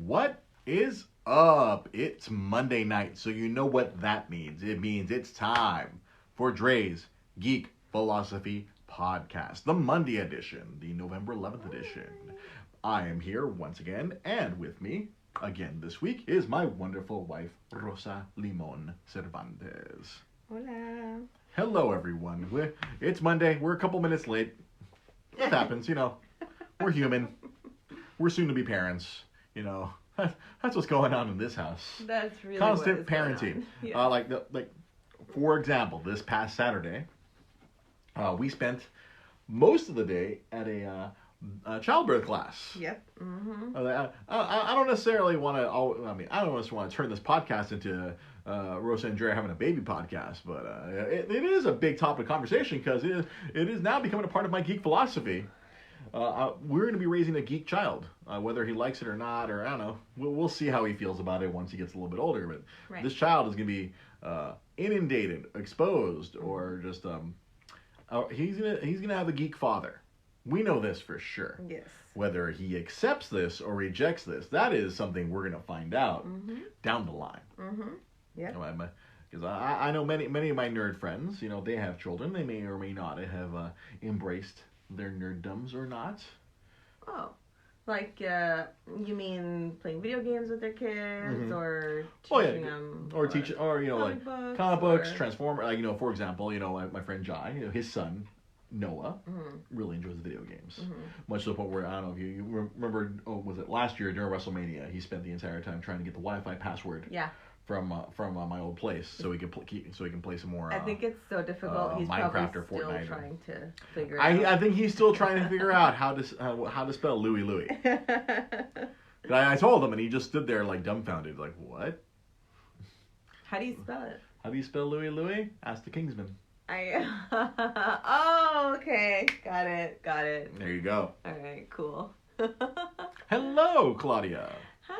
What is up? It's Monday night, so you know what that means. It means it's time for Dre's Geek Philosophy Podcast, the Monday edition, the November 11th edition. I am here once again, and with me again this week is my wonderful wife, Rosa Limon Cervantes. Hola. Hello, everyone. It's Monday. We're a couple minutes late. It happens, We're human. We're soon to be parents. That's what's going on in this house. That's really constant what is parenting. Going on. Yeah. For example, this past Saturday, we spent most of the day at a childbirth class. Yep. Mm-hmm. I don't necessarily want to. I don't just want to turn this podcast into Rosa and Dre having a baby podcast, but it is a big topic of conversation because it is now becoming a part of my geek philosophy. We're going to be raising a geek child, whether he likes it or not, or I don't know. We'll see how he feels about it once he gets a little bit older. But This child is going to be inundated, exposed, or just he's gonna have a geek father. We know this for sure. Yes. Whether he accepts this or rejects this, that is something we're going to find out down the line. Mm-hmm. Yeah. Because I know many of my nerd friends. They have children. They may or may not have embraced their nerddoms or not. Oh, you mean playing video games with their kids, or teaching them, or teach, or comic books, Transformers. For example, my friend Jai, his son Noah really enjoys video games, much to the point where I don't know if you remember. Oh, was it last year during WrestleMania? He spent the entire time trying to get the Wi-Fi password. Yeah. From my old place, so he can play some more. I think it's so difficult. He's Minecraft probably or still Fortnite. Trying to figure out. I think he's still trying to figure out how to spell Louie. I told him, and he just stood there like dumbfounded, like what? How do you spell it? How do you spell Louie? Ask the Kingsman. Oh, okay, got it. There you go. All right, cool. Hello, Claudia. Hi.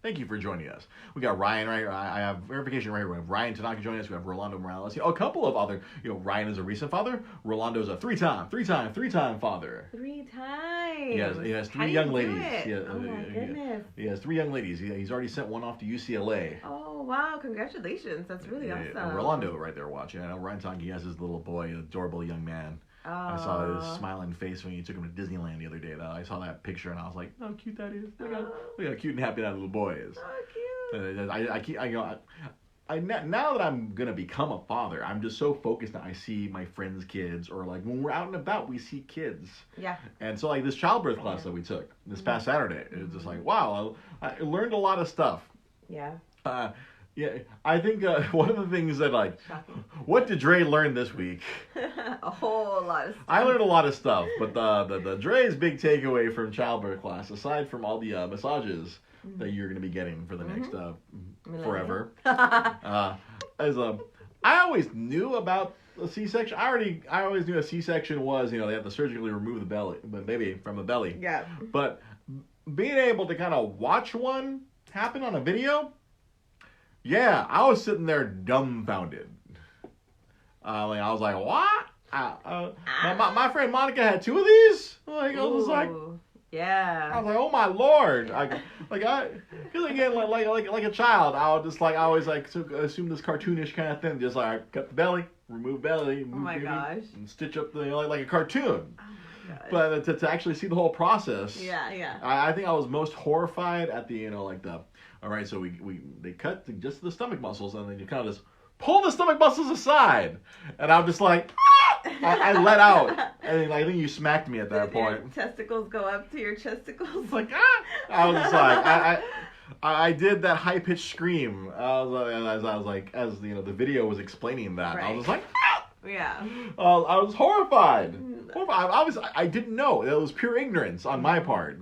Thank you for joining us. We got Ryan right here. I have verification right here. We have Ryan Tanaka joining us. We have Rolando Morales. A couple of other, Ryan is a recent father. Rolando's a three-time father. 3 times. He has 3 young ladies. Oh my goodness. He has 3 young ladies. He's already sent one off to UCLA. Oh wow, congratulations. That's really awesome. And Rolando right there watching. I know Ryan Tanaka, he has his little boy, an adorable young man. I saw his smiling face when you took him to Disneyland the other day. I saw that picture and I was like, "How cute that is! Look how cute and happy that little boy is." Oh, cute. Now that I'm gonna become a father, I'm just so focused that I see my friends' kids, or when we're out and about, we see kids. Yeah. And so this childbirth class that we took this past Saturday, it was just like, wow, I learned a lot of stuff. Yeah. Yeah, I think one of the things that Shocking. What did Dre learn this week? A whole lot of stuff. I learned a lot of stuff, but the Dre's big takeaway from childbirth class, aside from all the massages that you're going to be getting for the next forever, is I always knew about a C-section. I always knew a C-section was, they have to surgically remove the baby from the belly. Yeah. But being able to kind of watch one happen on a video. Yeah, I was sitting there dumbfounded. I was like, what? My friend Monica had 2 of these? I was like, yeah. I was like, oh my Lord. Because again, like a child, I always assume this cartoonish kind of thing. Just cut the belly, remove belly, move baby, and stitch up the, like a cartoon. Oh my God. But to actually see the whole process. Yeah. I think I was most horrified at the, all right, so they cut just the stomach muscles, and then you kind of just pull the stomach muscles aside, and I'm just like, I let out, and I think you smacked me at that point. Your testicles go up to your chesticles. Like I was just like, I did that high pitched scream. I was like, as the video was explaining that, right. I was like, yeah. I was horrified. I didn't know. It was pure ignorance on my part.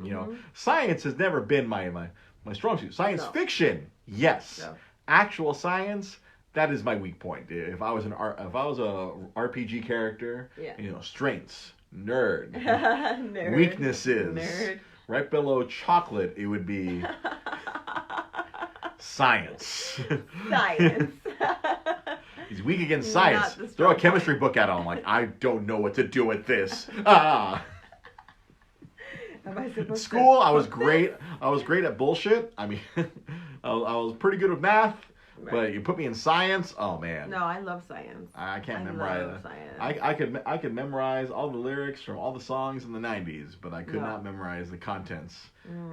Science has never been my strong suit. Science fiction, yes. No. Actual science, that is my weak point. If I was a RPG character, strengths, nerd, weaknesses, nerd. Right below chocolate, it would be science. Science. He's weak against science. Throw a chemistry book at him. I'm like, I don't know what to do with this. Am I supposed In school, to I was cook great. I was great at bullshit. I mean, I was pretty good with math. Right. But you put me in science, oh man. No, I love science. I can't I memorize. love science. I could memorize all the lyrics from all the songs in the '90s, but I could No. not memorize the contents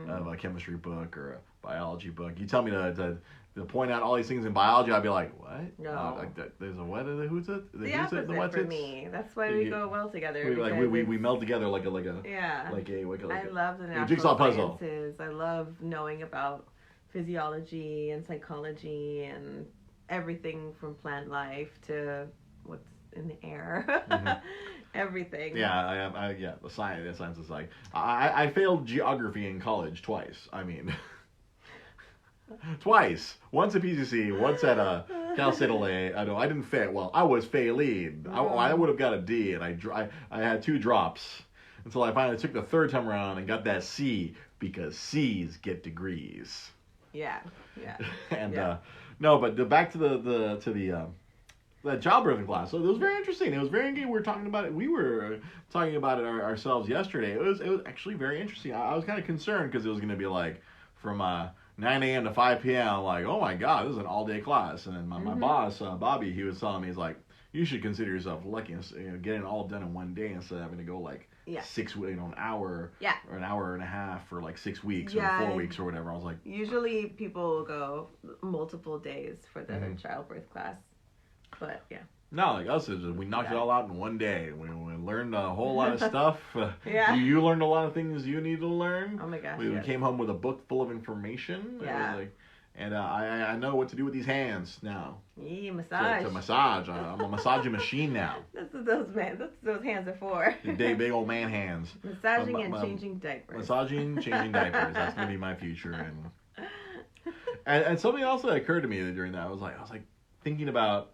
of a chemistry book or a biology book. You tell me to point out all these things in biology, I'd be like, what? No. There's a what? Who's it? The opposite for me. That's why we go well together. We meld together like a yeah. I love the natural jigsaw puzzle. sciences. I love knowing about physiology and psychology and everything from plant life to what's in the air. Everything. Yeah, the science is like I failed geography in college twice. I mean, twice. Once at PCC, once at Cal State LA. I know I didn't fail. Well, I was failing. I would have got a D, and I had 2 drops until I finally took the 3rd time around and got that C because C's get degrees. Yeah. And no, but back to the childbirthing class. So it was very interesting. It was very engaging. We were talking about it. We were talking about it ourselves yesterday. It was actually very interesting. I was kind of concerned because it was going to be like from 9 a.m. to 5 p.m. Like, oh my God, this is an all-day class. And then my boss, Bobby, he was telling me, he's like, you should consider yourself lucky, getting it all done in one day instead of having to go like 6 weeks, an hour or an hour and a half for like 6 weeks or 4 weeks or whatever. I was like, usually people go multiple days for their childbirth class, but yeah. No, like us, we knocked it all out in one day. We learned a whole lot of stuff. Yeah. You learned a lot of things you need to learn. Oh my gosh. We came home with a book full of information. Yeah. And I know what to do with these hands now. Massage. To massage. I'm a massaging machine now. That's what those hands are for. Big old man hands. Massaging and changing diapers. Massaging, changing diapers. That's gonna be my future. And something else that occurred to me during that, I was like thinking about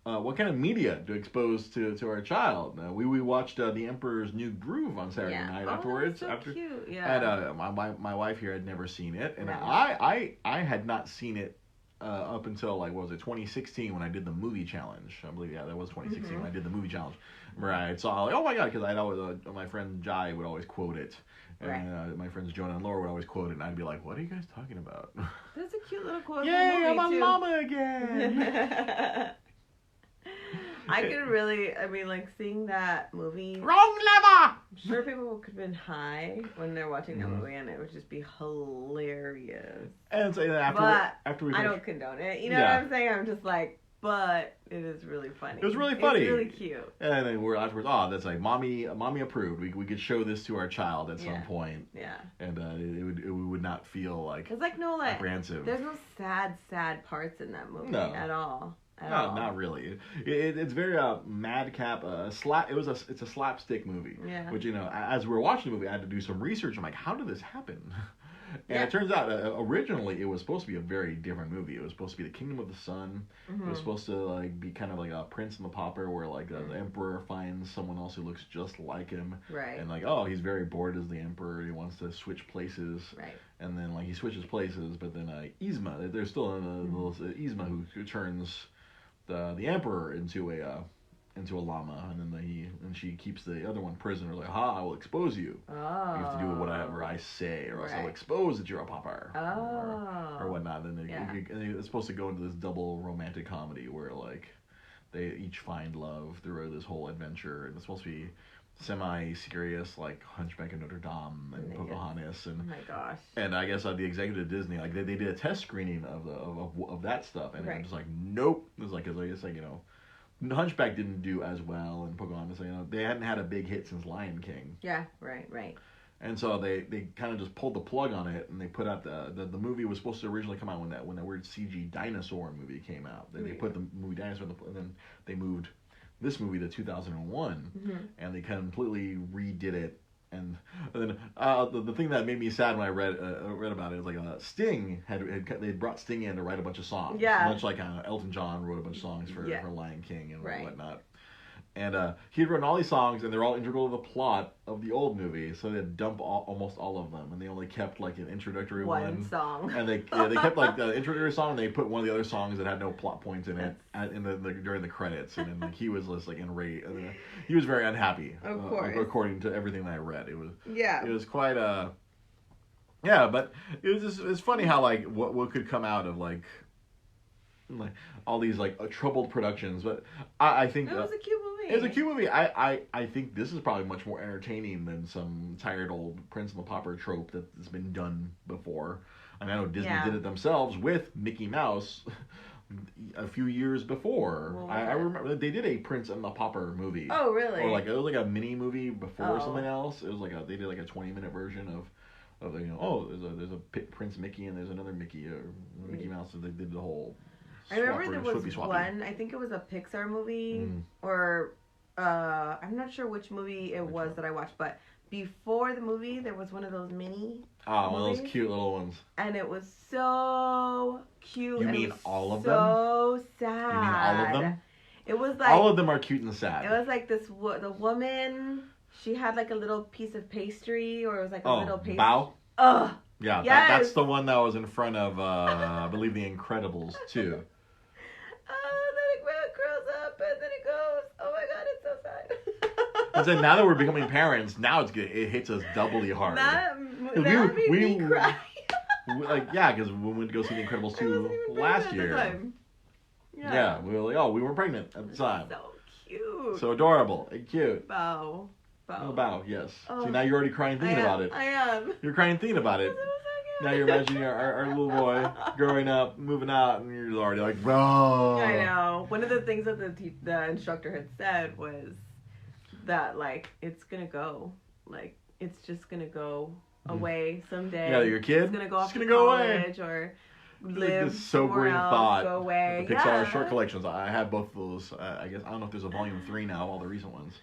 what kind of media to expose to our child. We watched The Emperor's New Groove on Saturday night afterwards. That's so cute. Yeah. And my wife here had never seen it, and Right. I had not seen it up until like what was it 2016 when I did the movie challenge. I believe that was 2016 when I did the movie challenge. Where I saw like, oh my God, because I'd always my friend Jai would always quote it. And my friends Jonah and Laura would always quote it, and I'd be like, what are you guys talking about? That's a cute little quote. Yay, I'm a llama again. I could really, like seeing that movie. Wrong lever! I'm sure people could have been high when they're watching that movie, and it would just be hilarious. And so after we I don't condone it. You know what I'm saying? I'm just like, but it is really funny. It was really funny. It's really cute. And then we're afterwards, that's like mommy approved. We could show this to our child at some point. Yeah. And it would not feel like it's like apprehensive. There's no sad parts in that movie at all. No, not really. It's very madcap. It's a slapstick movie. Yeah. Which as we were watching the movie, I had to do some research. I'm like, how did this happen? And it turns out originally it was supposed to be a very different movie. It was supposed to be the Kingdom of the Sun. It was supposed to be kind of like a Prince and the Pauper, where the emperor finds someone else who looks just like him. Right. And he's very bored as the emperor. He wants to switch places. Right. And then he switches places, but then Yzma, there's still Yzma who turns the emperor into a llama, and then she keeps the other one prisoner. Like, I will expose you. Oh. You have to do whatever I say, or else I'll expose that you're a pauper. Or whatnot. And then it's supposed to go into this double romantic comedy where they each find love through this whole adventure, and it's supposed to be semi-serious, like Hunchback of Notre Dame and Pocahontas, and oh my gosh. And I guess the executive Disney, they did a test screening of that stuff, and I'm just like, nope. It's like Hunchback didn't do as well, and Pocahontas, they hadn't had a big hit since Lion King. Yeah, right. And so they kind of just pulled the plug on it, and they put out the movie was supposed to originally come out when that weird CG dinosaur movie came out. They put the movie Dinosaur, and then they moved this movie to 2001, and they completely redid it. And then the thing that made me sad when I read about it is Sting they brought Sting in to write a bunch of songs, much like Elton John wrote a bunch of songs for Lion King and whatnot. And he had written all these songs, and they're all integral to the plot of the old movie. So they'd dump almost all of them, and they only kept like an introductory one song. And they kept like the introductory song, and they put one of the other songs that had no plot points in it during the credits. And then like he was just like enraged. He was very unhappy. Of course. According to everything that I read, it was quite but it's funny how like what could come out of like all these like troubled productions, but I think it was a cute movie. It was a cute movie. I think this is probably much more entertaining than some tired old Prince and the Pauper trope that's been done before. I mean, I know Disney did it themselves with Mickey Mouse a few years before. I remember they did a Prince and the Pauper movie. Oh, really? Or like it was like a mini movie before something else. It was like they did like a 20-minute version of there's a Prince Mickey and there's another Mickey or Mickey Mouse. So they did the whole. I remember there was one, I think it was a Pixar movie, or I'm not sure which movie it was that I watched, but before the movie, there was one of those mini one of those cute little ones. And it was so cute. You mean all of them? So sad. You mean all of them? It was like... All of them are cute and sad. It was like the woman, she had like a little piece of pastry, or it was like a little pastry. Bao? Ugh. Yeah, yes. That's the one that was in front of, I believe, The Incredibles, too. And then it goes. Oh my god, it's so sad. And so now that we're becoming parents, now it hits us doubly hard. That made me cry. Because when we went to go see The Incredibles 2 last year. Yeah, we were like, we were pregnant at the time. So cute. So adorable and cute. Bao, yes. Oh. So now you're already crying thinking about it. I am. You're crying thinking about it. Now you're imagining our little boy growing up, moving out, and you're already like, bro. I know. One of the things that the instructor had said was that, like, it's going to go. Like, it's just going to go away someday. Yeah, your kid? It's going to go off to college or live this sobering somewhere else, thought. go away. The Pixar short collections. I have both of those. I guess, I don't know if there's a volume 3 now, all the recent ones.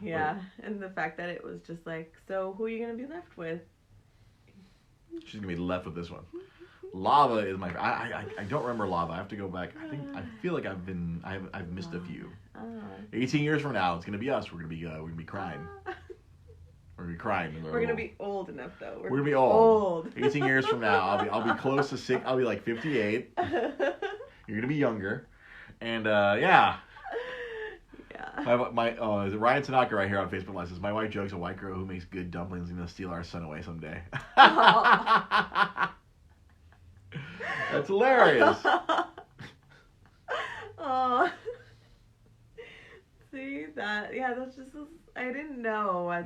Yeah, and the fact that it was just like, so who are you going to be left with? She's gonna be left with this one. Lava is my. I don't remember Lava. I have to go back. I feel like I've missed a few. 18 years from now, it's gonna be us. We're gonna be crying. We're gonna be crying. We're gonna be old enough though. We're gonna be old. 18 years from now, I'll be close to 6. I'll be like 58. You're gonna be younger, and yeah. My Ryan Tanaka right here on Facebook Live says, my wife jokes a white girl who makes good dumplings is going to steal our son away someday. That's hilarious. Oh. See that? Yeah, that's just. I didn't know what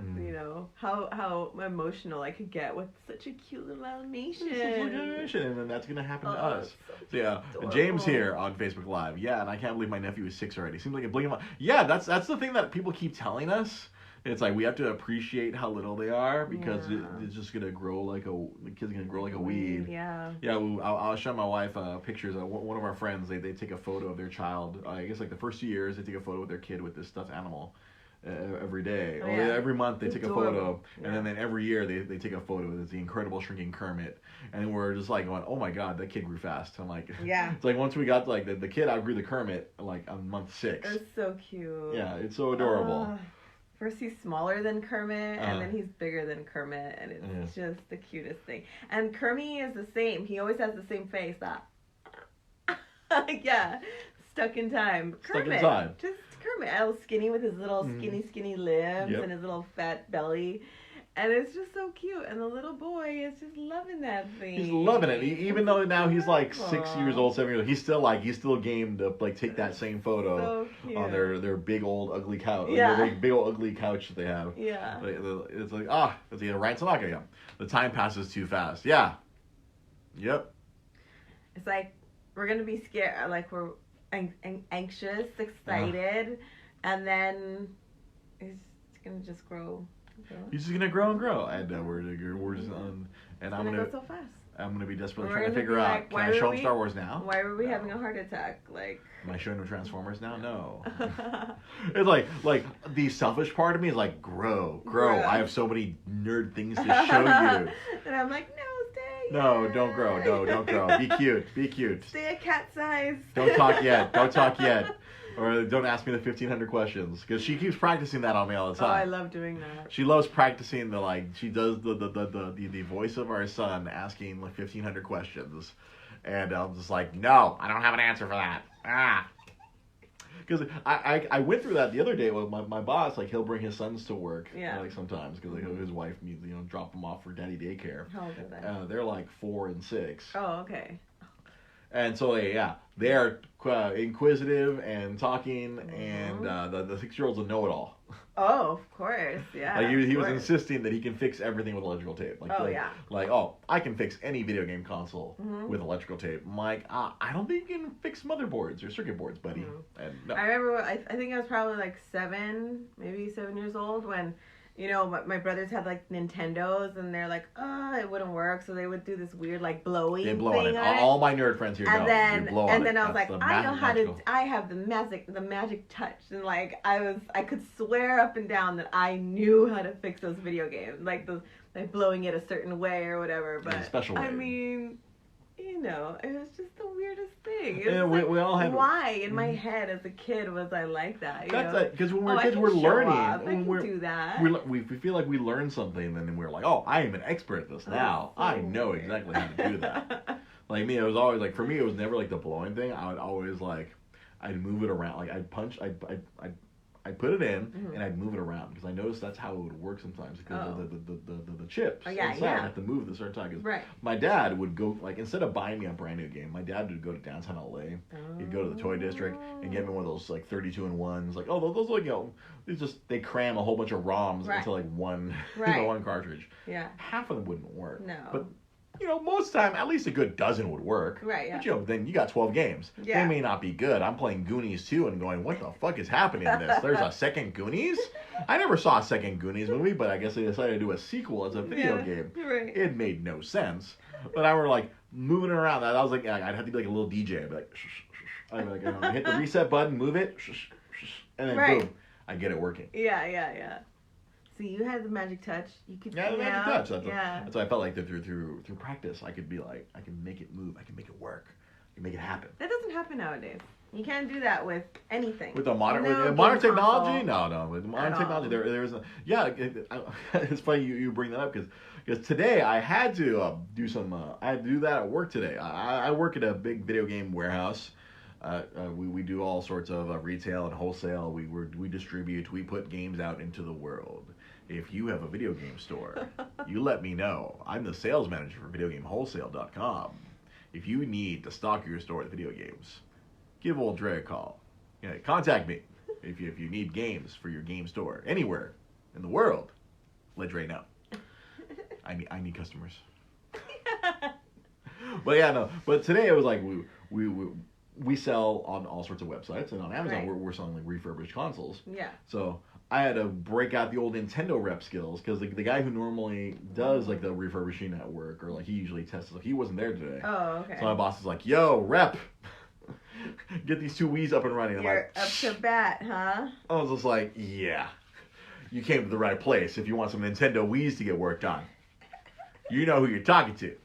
how emotional I could get with such a cute little animation. And then that's gonna happen to us. So yeah, James here on Facebook Live. Yeah, and I can't believe my nephew is 6 already. Seems like a blink of an eye. Yeah, that's the thing that people keep telling us. It's like we have to appreciate how little they are because it's just gonna grow the kid's gonna grow like a weed. Yeah. Yeah, I'll show my wife pictures. One of our friends, they take a photo of their child. I guess like the first 2 years, they take a photo with their kid with this stuffed animal. Every day or every month they take a photo, and then every year they take a photo. It's the incredible shrinking Kermit, and we're just like going, oh my god, that kid grew fast. I'm like, it's like once we got like the kid outgrew the Kermit like on month 6. It's so cute. Yeah, it's so adorable. First he's smaller than Kermit, and then he's bigger than Kermit, and it's just the cutest thing. And Kermit is the same. He always has the same face. Stuck in time. Kermit. Just Kermit, all skinny with his little skinny limbs and his little fat belly, and it's just so cute. And the little boy is just loving that thing. He's loving it, even though now he's like 6 years old, 7 years old. He's still game to like take that same photo on their big old ugly couch. Their big old ugly couch that they have. Yeah, it's like it's Ryan Tanaka. Yeah, the time passes too fast. Yeah. Yep. It's like we're gonna be scared. Like we're anxious, excited, and then it's gonna just grow. He's just gonna grow and grow, and we're just and I'm gonna go so fast. I'm gonna be desperately trying to figure out. Can I show him Star Wars now? Why were we having a heart attack? Like, am I showing him Transformers now? No. It's like the selfish part of me is like grow. I have so many nerd things to show you. And I'm like, no, stay. No, don't grow. No, don't grow. Be cute. Stay a cat size. Don't talk yet. Or don't ask me the 1,500 questions, because she keeps practicing that on me all the time. Oh, I love doing that. She loves practicing she does the voice of our son asking like 1,500 questions, and I'm just like, no, I don't have an answer for that. Because I went through that the other day with my boss. Like, he'll bring his sons to work. Yeah. Like, sometimes, because like, his wife needs, drop them off for daddy daycare. How old are they? They're like 4 and 6. Oh, okay. And so they're inquisitive and talking, and the 6-year-old's a know-it-all. Oh, of course, yeah. Like, he was insisting that he can fix everything with electrical tape. Like, I can fix any video game console with electrical tape. I'm like, I don't think you can fix motherboards or circuit boards, buddy. And no. I remember, I think I was probably like maybe 7 years old when, my brothers had like Nintendos, and they're like, it wouldn't work, so they would do this weird like blowing thing on it. All my nerd friends here know. And then I was like, I know how to. I have the magic touch, and like I could swear up and down that I knew how to fix those video games, like blowing it a certain way or whatever. But a special way. I mean, it was just the weirdest thing. It was we all had. Why in my head as a kid was I like that? Because when we're kids, we're learning. I can do that. We feel like we learned something, and then we're like, I am an expert at this now. I know exactly how to do that. Like me, it was always like, for me, it was never like the blowing thing. I would always I'd move it around. Like I'd put it in and I'd move it around, because I noticed that's how it would work sometimes, because the chips inside have to move at a certain time. Because my dad would go, like, instead of buying me a brand new game, my dad would go to downtown LA. He'd go to the toy district and get me one of those like 32-in-1s. Like, those like, they cram a whole bunch of ROMs into like one one cartridge. Yeah. Half of them wouldn't work. No. But most of the time, at least a good dozen would work. Right, yeah. But, then you got 12 games. Yeah. They may not be good. I'm playing Goonies 2 and going, what the fuck is happening in this? There's a second Goonies? I never saw a second Goonies movie, but I guess they decided to do a sequel as a video game. Right. It made no sense. But I were, like, moving it around. I was like, I'd have to be like a little DJ. I'd be like, shh, shh, shh. I'd be like, hit the reset button, move it, shh, shh, shh, and then boom, I get it working. Yeah. So you had the magic touch. You could. Yeah, the magic touch. That's why I felt like that through practice, I could be like, I can make it move, I can make it work, I can make it happen. That doesn't happen nowadays. You can't do that with anything. With modern technology, no. With modern technology, there's it's funny you bring that up, because today I had to do that at work today. I work at a big video game warehouse. We do all sorts of retail and wholesale. We distribute. We put games out into the world. If you have a video game store, you let me know. I'm the sales manager for VideoGameWholesale.com. If you need to stock your store with video games, give old Dre a call. Contact me if you need games for your game store anywhere in the world. Let Dre know. I need customers. But today it was like we sell on all sorts of websites, and on Amazon we're selling like refurbished consoles. Yeah. So I had to break out the old Nintendo rep skills, because the guy who normally does like the refurbishing at work, or like he usually tests stuff, he wasn't there today. Oh, okay. So my boss is like, "Yo, rep, get these 2 Wii's up and running." You're up to bat, huh? I was just like, "Yeah, you came to the right place if you want some Nintendo Wii's to get worked on. You know who you're talking to."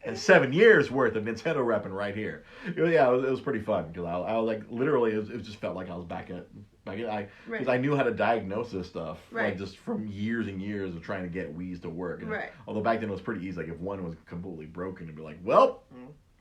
And 7 years worth of Nintendo repping right here. It was pretty fun, because I was like, literally, it just felt like I was back at, because I knew how to diagnose this stuff, like just from years and years of trying to get Wii's to work. And although back then it was pretty easy, like if one was completely broken, you'd be like, well,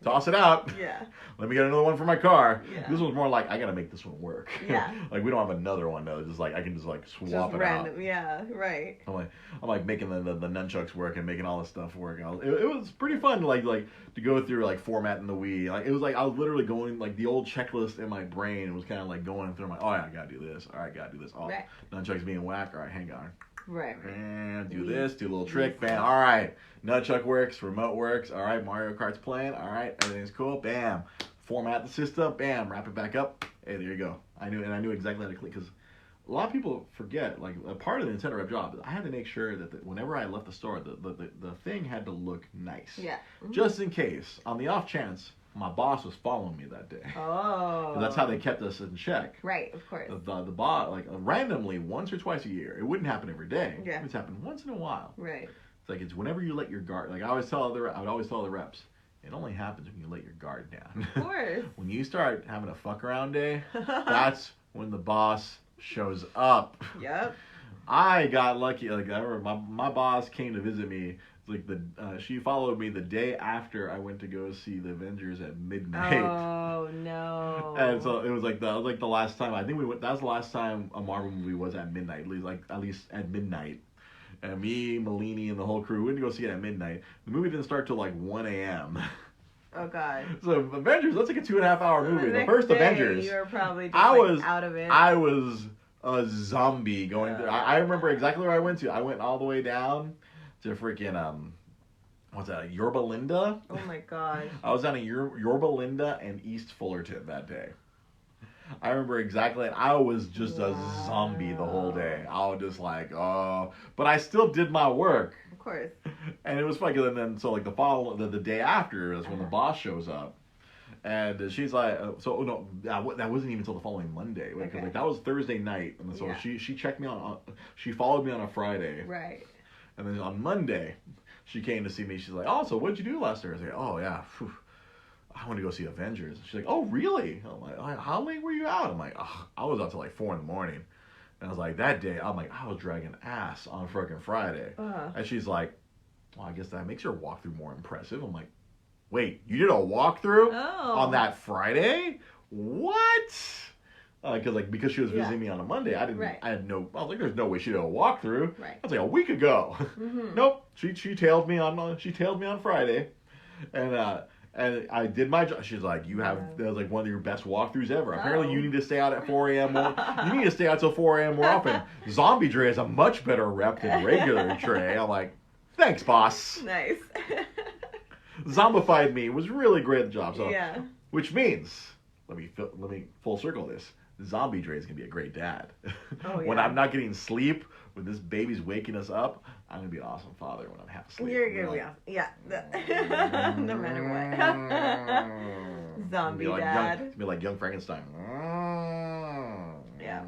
toss it out. Yeah. Let me get another one for my car. Yeah. This was more like, I gotta make this one work. Yeah. Like we don't have another one though. Just like I can just like swap it random. out. Yeah. Right. I'm like making the nunchucks work and making all this stuff work. It was pretty fun to like to go through like formatting the Wii. Like it was like I was literally going like the old checklist in my brain was kind of like going through my I gotta do this. All right, gotta do this. Nunchucks being whacked. All right, hang on. Right. And do this, do a little trick, bam. All right, nunchuck works, remote works. All right, Mario Kart's playing. All right, everything's cool. Bam. Format the system. Bam. Wrap it back up. Hey, there you go. I knew exactly how to click, because a lot of people forget. Like a part of the Nintendo rep job, I had to make sure that whenever I left the store, the thing had to look nice. Yeah. Just in case, on the off chance, my boss was following me that day. Oh. That's how they kept us in check. Right, of course. The boss, like randomly, once or twice a year. It wouldn't happen every day. Yeah. It would happen once in a while. Right. It's like it's whenever you let your guard. Like I would always tell the reps, It only happens when you let your guard down. Of course. When you start having a fuck around day, that's when the boss shows up. Yep. I got lucky. Like I remember my boss came to visit me. Like she followed me the day after I went to go see the Avengers at midnight. Oh no! And so it was like the last time. I think we went. That was the last time a Marvel movie was at midnight. At least at midnight. And me, Malini, and the whole crew went to go see it at midnight. The movie didn't start till like 1 a.m. Oh God! So Avengers, that's like a 2.5-hour movie. The first day, Avengers. You were probably just out of it. I was a zombie going through. I remember exactly where I went to. I went all the way down to freaking what's that? Yorba Linda. Oh my gosh! I was down in Yorba Linda and East Fullerton that day. I remember exactly. I was just a zombie the whole day. I was just like, oh, but I still did my work. Of course. And it was funny. And then so like the day after is when the boss shows up. And she's like, that wasn't even until the following Monday. Because like that was Thursday night, and so she checked me on. She followed me on a Friday. Right. And then on Monday, she came to see me. She's like, oh, so what'd you do last Thursday? Oh yeah, I want to go see Avengers. She's like, oh really? I'm like, how late were you out? I'm like, oh, I was out till like 4 a.m. And I was like, that day, I'm like, I was dragging ass on freaking Friday. And she's like, well, I guess that makes your walkthrough more impressive. I'm like, wait, you did a walkthrough on that Friday? What? Because she was visiting me on a Monday, I was like, there's no way she did a walkthrough. Right. I was like, a week ago. Mm-hmm. Nope. She tailed me on Friday, and I did my job. She's like, that was like one of your best walkthroughs ever. Apparently you need to stay out at 4 a.m. more. You need to stay out till 4 a.m. more often. Zombie Dre is a much better rep than regular Dre. I'm like, thanks, boss. Nice. Zombified me was really great at the job. So, yeah. Which means, let me full circle this. Zombie Dre is gonna be a great dad. Oh, yeah. When I'm not getting sleep, when this baby's waking us up, I'm gonna be an awesome father when I'm half asleep. You're gonna be awesome. Yeah. No matter what. Zombie dad. Be like young Frankenstein. Yeah.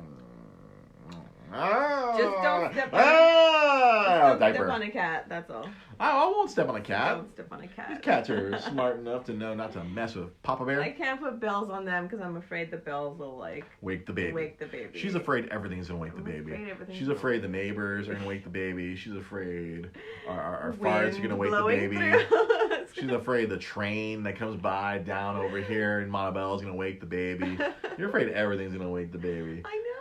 Just don't step on a cat, that's all. I won't step on a cat. Don't step on a cat. These cats are smart enough to know not to mess with Papa Bear. I can't put bells on them because I'm afraid the bells will wake the baby. She's afraid everything's gonna wake the baby. She's afraid the neighbors are gonna wake the baby. She's afraid our farts are gonna wake the baby. She's afraid the train that comes by down over here in Montebello is gonna wake the baby. You're afraid everything's gonna wake the baby. I know.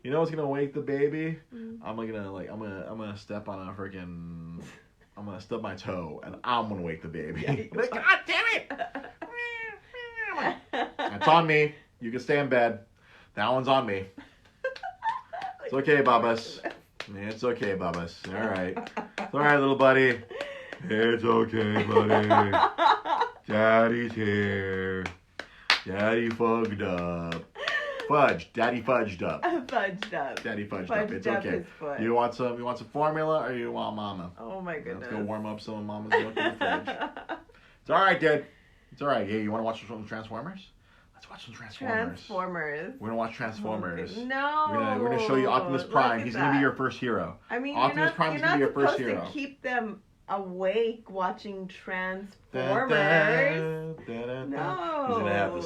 You know what's gonna wake the baby? I'm gonna step on a freaking. I'm gonna stub my toe and I'm gonna wake the baby. Yeah, God damn it! That's on me. You can stay in bed. That one's on me. It's okay, Babas. It's okay, Babas. All right. It's all right, little buddy. It's okay, buddy. Daddy's here. Daddy fucked up. Daddy fudged up. Daddy fudged up. It's okay. You want some formula or you want mama? Oh my goodness. Let's go warm up some of mama's milk in the fridge. It's alright, dude. It's alright. Hey, you wanna watch some Transformers? Let's watch some Transformers. We're gonna watch Transformers. No. We're gonna show you Optimus Prime. He's gonna be your first hero. I mean, Optimus Prime's gonna be your first hero. You're not supposed to keep them awake watching Transformers. No. He's gonna have the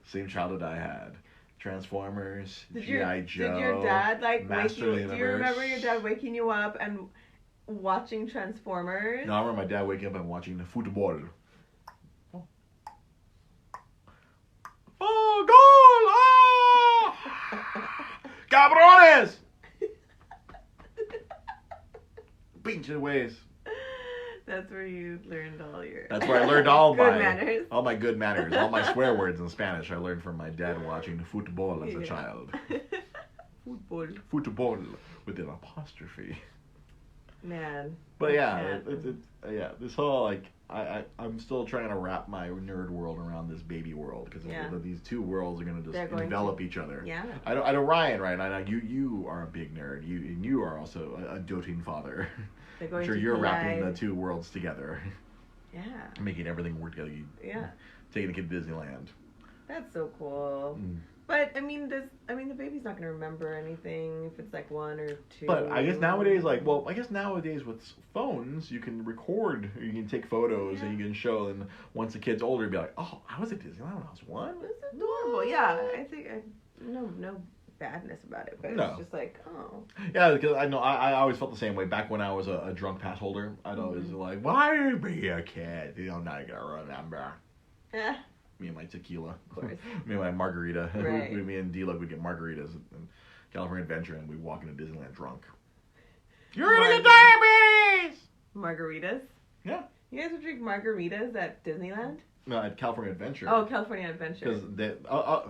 same childhood I had. Transformers, G.I. Joe. Did your dad wake you? Do you remember your dad waking you up and watching Transformers? No, I remember my dad waking up and watching the football. Oh, goal! Ah! Cabrones! Pinche ways. That's where you learned all your. That's where I learned all good manners. All my good manners, all my swear words in Spanish. I learned from my dad watching football as a child. Football with an apostrophe. Man. But yeah, this whole I'm still trying to wrap my nerd world around this baby world because these two worlds are going to just envelop each other. Yeah. I know Ryan, right? I know you are a big nerd. You are also a doting father. I'm sure you're wrapping the two worlds together. Yeah. Making everything work together. Taking a kid to Disneyland. That's so cool. But I mean, the baby's not gonna remember anything if it's like 1 or 2. But I guess nowadays, with phones, you can record, you can take photos, and you can show. And once the kid's older, you'll be like, oh, I was at Disneyland when I was 1. It's adorable. Yeah, I think no badness about it, but it's just like, oh. Yeah, because I know I always felt the same way. Back when I was a drunk pass holder, I'd always like, why be a kid? I'm not gonna remember. Yeah. Me and my tequila. Of course. Me and my margarita. Right. Me and D-Lug would get margaritas in California Adventure, and we'd walk into Disneyland drunk. You're gonna get diabetes! Margaritas? Yeah. You guys would drink margaritas at Disneyland? No, at California Adventure. Oh, California Adventure. Because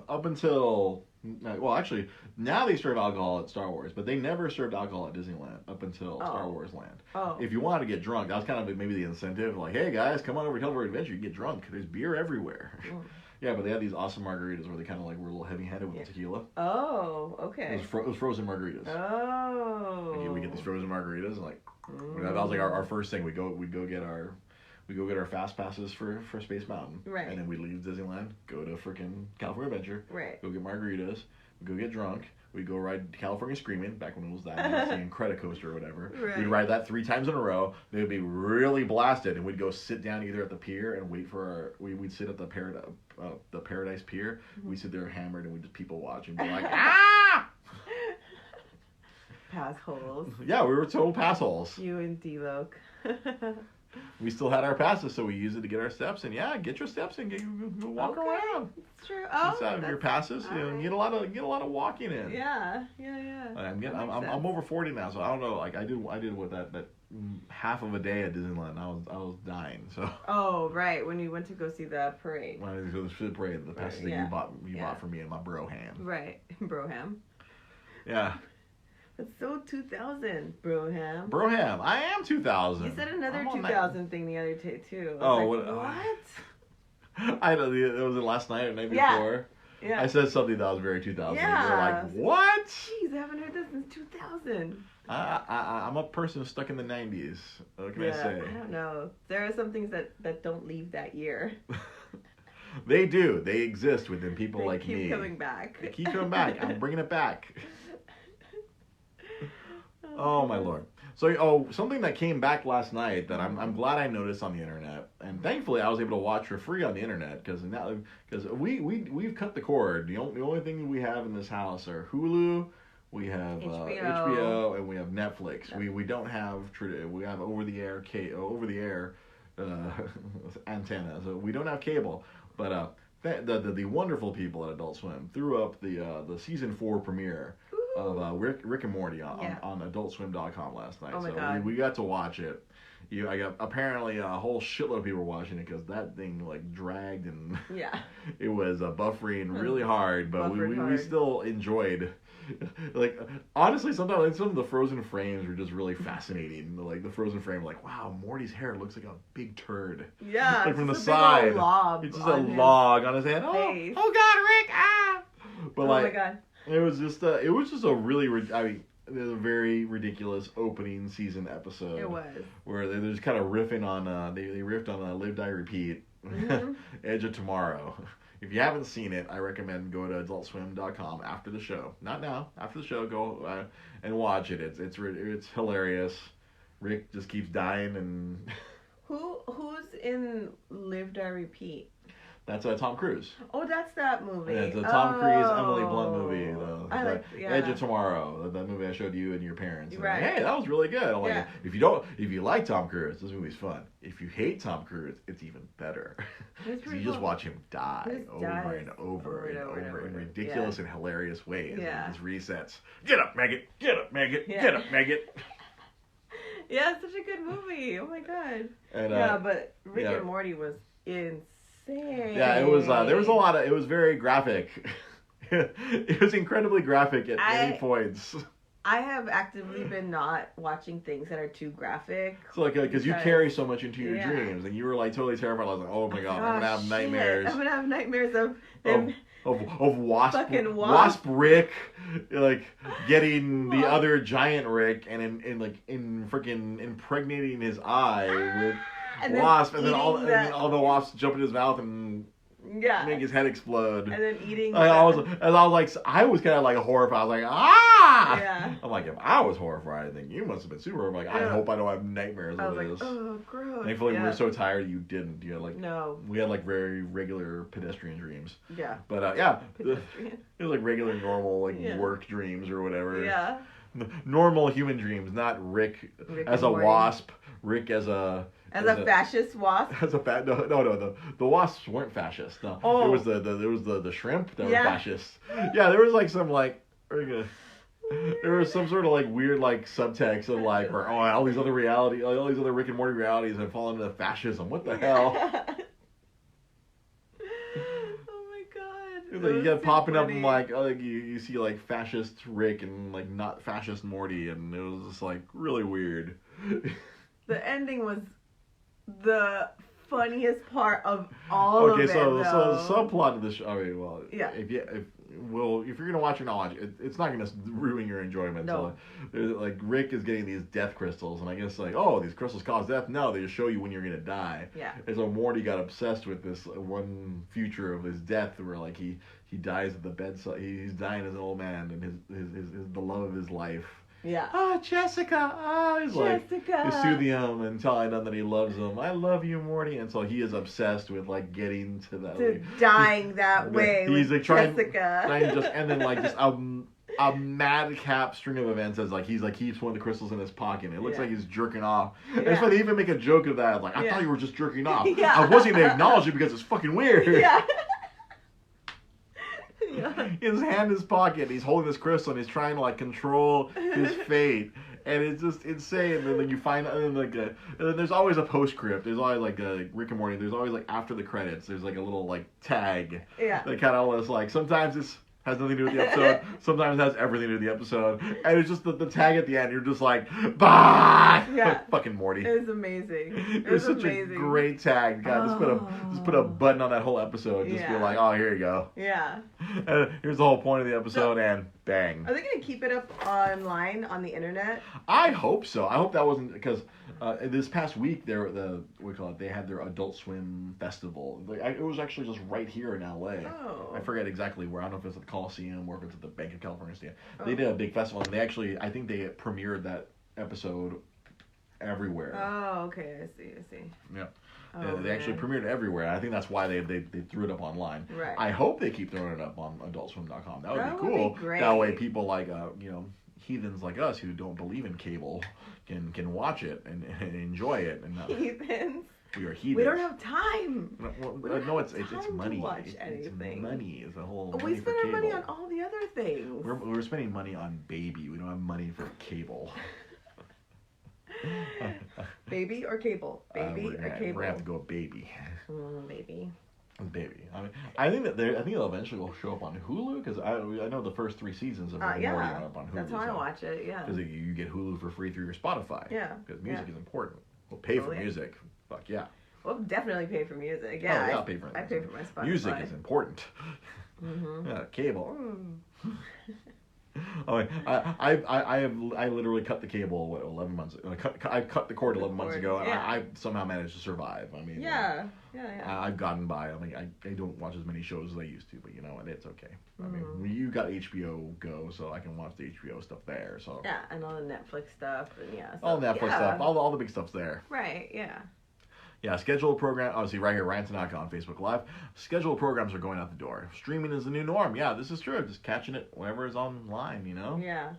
up until... Well, actually, now they serve alcohol at Star Wars, but they never served alcohol at Disneyland up until Star Wars Land. Oh. If you wanted to get drunk, that was kind of maybe the incentive. Like, hey, guys, come on over to California Adventure. You can get drunk. There's beer everywhere. Yeah, but they had these awesome margaritas where they kind of like were a little heavy-handed with the tequila. Oh, okay. It was frozen margaritas. Oh. And we get these frozen margaritas, and like that was like our first thing. We'd go get our fast passes for Space Mountain. Right. And then we'd leave Disneyland, go to freaking California Adventure. Right. Go get margaritas. We'd go get drunk. We'd go ride California Screaming, back when it was that Incredicoaster or whatever. Right. We'd ride that 3 times in a row. They would be really blasted, and we'd go sit down either at the pier and wait for we'd sit at the Paradise Pier. We'd sit there hammered, and we'd just people watch and be like, ah! Pass holes. Yeah, we were total pass holes. You and D-Loc. We still had our passes, so we used it to get our steps. And yeah, get your steps and go walk around. It's true. Oh, that's your passes, get a lot of walking in. Yeah. I'm over 40 now, so I don't know. Like I did with that half of a day at Disneyland. I was dying. So. Oh right, when you went to go see the parade. When I went to go see the parade, the passes that you bought for me and my broham. Right, broham. Yeah. That's so 2000, Broham. Broham, I am 2000. You said another 2000 thing the other day too. Oh, what? I know it was last night or the night before. Yeah. I said something that was very 2000. Yeah. You're like, what? Jeez, I haven't heard this since 2000. I'm a person who's stuck in the 90s. What can I say? I don't know. There are some things that don't leave that year. They do. They exist within people like me. They keep coming back. They keep coming back. I'm bringing it back. Oh my Lord! So, something that came back last night that I'm glad I noticed on the internet, and thankfully I was able to watch for free on the internet because we've cut the cord. The only thing we have in this house are Hulu, we have HBO, and we have Netflix. We don't have we have over the air antenna, so we don't have cable. But the wonderful people at Adult Swim threw up the season 4 premiere of Rick and Morty on AdultSwim.com last night. We got to watch it. I got apparently a whole shitload of people watching it because that thing like dragged and it was buffering really hard, but we still enjoyed. Like honestly, sometimes like, some of the frozen frames were just really fascinating. Like the frozen frame, like wow, Morty's hair looks like a big turd. Yeah, like from the side, it's just a log on his head. Oh God, Rick! Ah! But my God. It was just a really, it was a very ridiculous opening season episode. It was. Where they're just kind of riffing on, they riffed on Live, Die, Repeat, Edge of Tomorrow. If you haven't seen it, I recommend go to AdultSwim.com after the show. Not now, after the show, go and watch it. It's hilarious. Rick just keeps dying and... Who's in Live, Die, Repeat? That's Tom Cruise. Oh, that's that movie. Yeah, it's a Tom Cruise, Emily Blunt movie. Edge of Tomorrow, that movie I showed you and your parents. And right. Like, hey, that was really good. I'm like, if you like Tom Cruise, this movie's fun. If you hate Tom Cruise, it's even better. You just watch him die over and over in ridiculous and hilarious ways. Yeah. And his resets. Get up, Maggot! Get up, Maggot! Yeah. Get up, Maggot! Yeah, it's such a good movie. Oh my God. And, but Rick and Morty was insane. Yeah, it was. There was a lot of. It was very graphic. It was incredibly graphic at many points. I have actively been not watching things that are too graphic. So because you carry so much into your dreams, and you were like totally terrified. I was like, oh my God, I'm gonna have nightmares. I'm gonna have nightmares of Wasp Rick, like getting the other giant Rick, and freaking impregnating his eye with. And Wasp, and then all the wasps jump in his mouth and Yeah. Make his head explode. And then eating. I was kind of like horrified. I was like, ah! Yeah. I'm like, if I was horrified, I think you must have been super horrified. I hope I don't have nightmares of this. Oh, gross. Thankfully, we were so tired you didn't. You had like, no. We had like very regular pedestrian dreams. Yeah. But it was like regular, normal, like work dreams or whatever. Yeah. Normal human dreams, not Rick as a wasp, Rick as a fascist wasp. No. The wasps weren't fascist. No, it was the shrimp that were fascist. Yeah, there was like some like there was some sort of like weird like subtext of like where all these other Rick and Morty realities have fallen into fascism. What the hell? Like you get popping up and like you see like fascist Rick and like not fascist Morty, and it was just like really weird. The ending was the funniest part of all of it. Okay, so the subplot of this show. I mean, well, if you're gonna watch it, not watch it. It's not gonna ruin your enjoyment. No. So, like Rick is getting these death crystals, and I guess like these crystals cause death. No, they just show you when you're gonna die. Yeah. And so Morty got obsessed with this one future of his death, where like he dies at the bedside. He's dying as an old man, and his the love of his life. Yeah. Oh, Jessica. He's Jessica. He's soothing him and telling him that he loves him. I love you, Morty. And so he is obsessed with like getting to that. Dying that way. He's like Jessica. And then like just a madcap string of events as like he's like keeps one of the crystals in his pocket. And it looks like he's jerking off. And it's funny, they even make a joke of that. Like I thought you were just jerking off. I wasn't gonna acknowledge it because it's fucking weird. Yeah. His hand in his pocket, he's holding this crystal and he's trying to like control his fate, and it's just insane. And then you find and then there's always a postscript. There's always like Rick and Morty. There's always like after the credits. There's like a little like tag. Yeah. That kind of was like sometimes it's has nothing to do with the episode. Sometimes it has everything to do with the episode. And it's just the tag at the end. You're just like, bah! Yeah. Fucking Morty. It was amazing. It was such a great tag. God, just put a button on that whole episode. Just be like, here you go. Yeah. And here's the whole point of the episode, and bang. Are they going to keep it up online on the internet? I hope so. I hope that wasn't because this past week they had their Adult Swim festival. It was actually just right here in LA. Oh. I forget exactly where. I don't know if it's at the Coliseum or if it's at the Bank of California Stadium. They did a big festival, and I think they premiered that episode everywhere. Oh, okay. I see. Yeah. They actually premiered everywhere. I think that's why they threw it up online. Right. I hope they keep throwing it up on AdultSwim.com. That would be cool. Would be great. That way, people like heathens like us who don't believe in cable can watch it and enjoy it. And heathens. We are heathens. We don't have time. It's money. To watch anything. It's money is the whole. We spend our money on all the other things. We're spending money on baby. We don't have money for cable. Baby or cable? Baby or cable? We're gonna have to go baby. Baby. Baby. I think it'll eventually show up on Hulu because I know the first 3 seasons of Rick and Morty are up on Hulu. That's how I watch it. Yeah. Because you get Hulu for free through your Spotify. Yeah. Because music is important. We'll pay for music. Fuck yeah. We'll definitely pay for music. Yeah. I'll pay for it. I pay for my Spotify. Music is important. Mm-hmm. Yeah, cable. I literally cut the cable 11 months. I cut the cord 11 months ago, and I somehow managed to survive. I mean, yeah. I've gotten by. I mean, I don't watch as many shows as I used to, but and it's okay. I mean, you got HBO Go, so I can watch the HBO stuff there. So and all the Netflix stuff, and all Netflix stuff, all the big stuff's there. Right. Yeah. Yeah, scheduled program. Oh, see right here, Ryan Tanaka on Facebook Live. Scheduled programs are going out the door. Streaming is the new norm. Yeah, this is true. Just catching it whenever it's online, Yeah.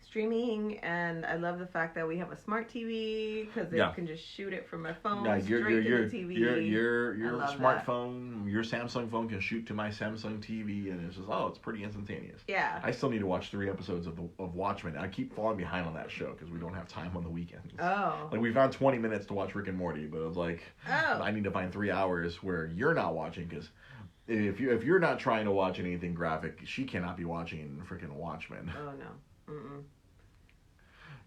Streaming, and I love the fact that we have a smart TV because they can just shoot it from my phone straight to the TV. Your smartphone, your Samsung phone can shoot to my Samsung TV, and it's just it's pretty instantaneous. Yeah. I still need to watch 3 episodes of Watchmen. I keep falling behind on that show because we don't have time on the weekends. Oh. Like we found 20 minutes to watch Rick and Morty, but it was like, I need to find 3 hours where you're not watching because. If you're not trying to watch anything graphic, she cannot be watching freaking Watchmen. Oh no.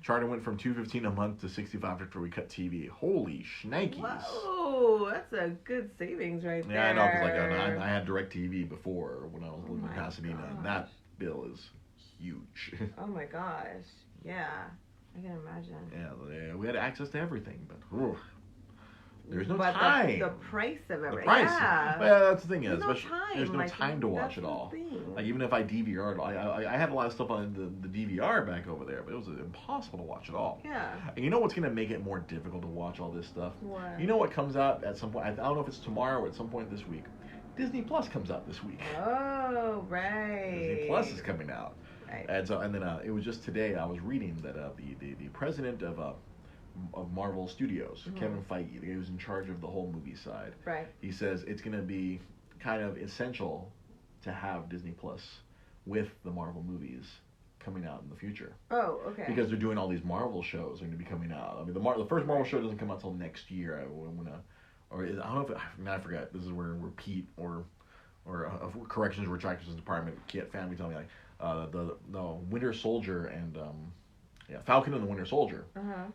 Charter went from $215 a month to $65 after we cut TV. Holy shnikes! Whoa, that's a good savings right there. Yeah, I know because I had DirecTV before when I was living in Pasadena, and that bill is huge. Oh my gosh! Yeah, I can imagine. Yeah, we had access to everything, but There's no time. The price of everything. The price. Yeah. Well, that's the thing. There's There's no time to watch it all. Like, even if I DVR'd, I had a lot of stuff on the DVR back over there, but it was impossible to watch it all. Yeah. And you know what's going to make it more difficult to watch all this stuff? What? You know what comes out at some point? I don't know if it's tomorrow or at some point this week. Disney Plus comes out this week. Oh, right. Disney Plus is coming out. Right. And then it was just today I was reading that the president of Marvel Studios, Kevin Feige, the guy who's in charge of the whole movie side, right. He says it's going to be kind of essential to have Disney Plus with the Marvel movies coming out in the future. Oh, okay. Because they're doing all these Marvel shows are going to be coming out. I mean, the first Marvel show doesn't come out till next year. I don't know if I forget. This is where Pete or Corrections Retractions Department family tell me like the Winter Soldier and Falcon and the Winter Soldier.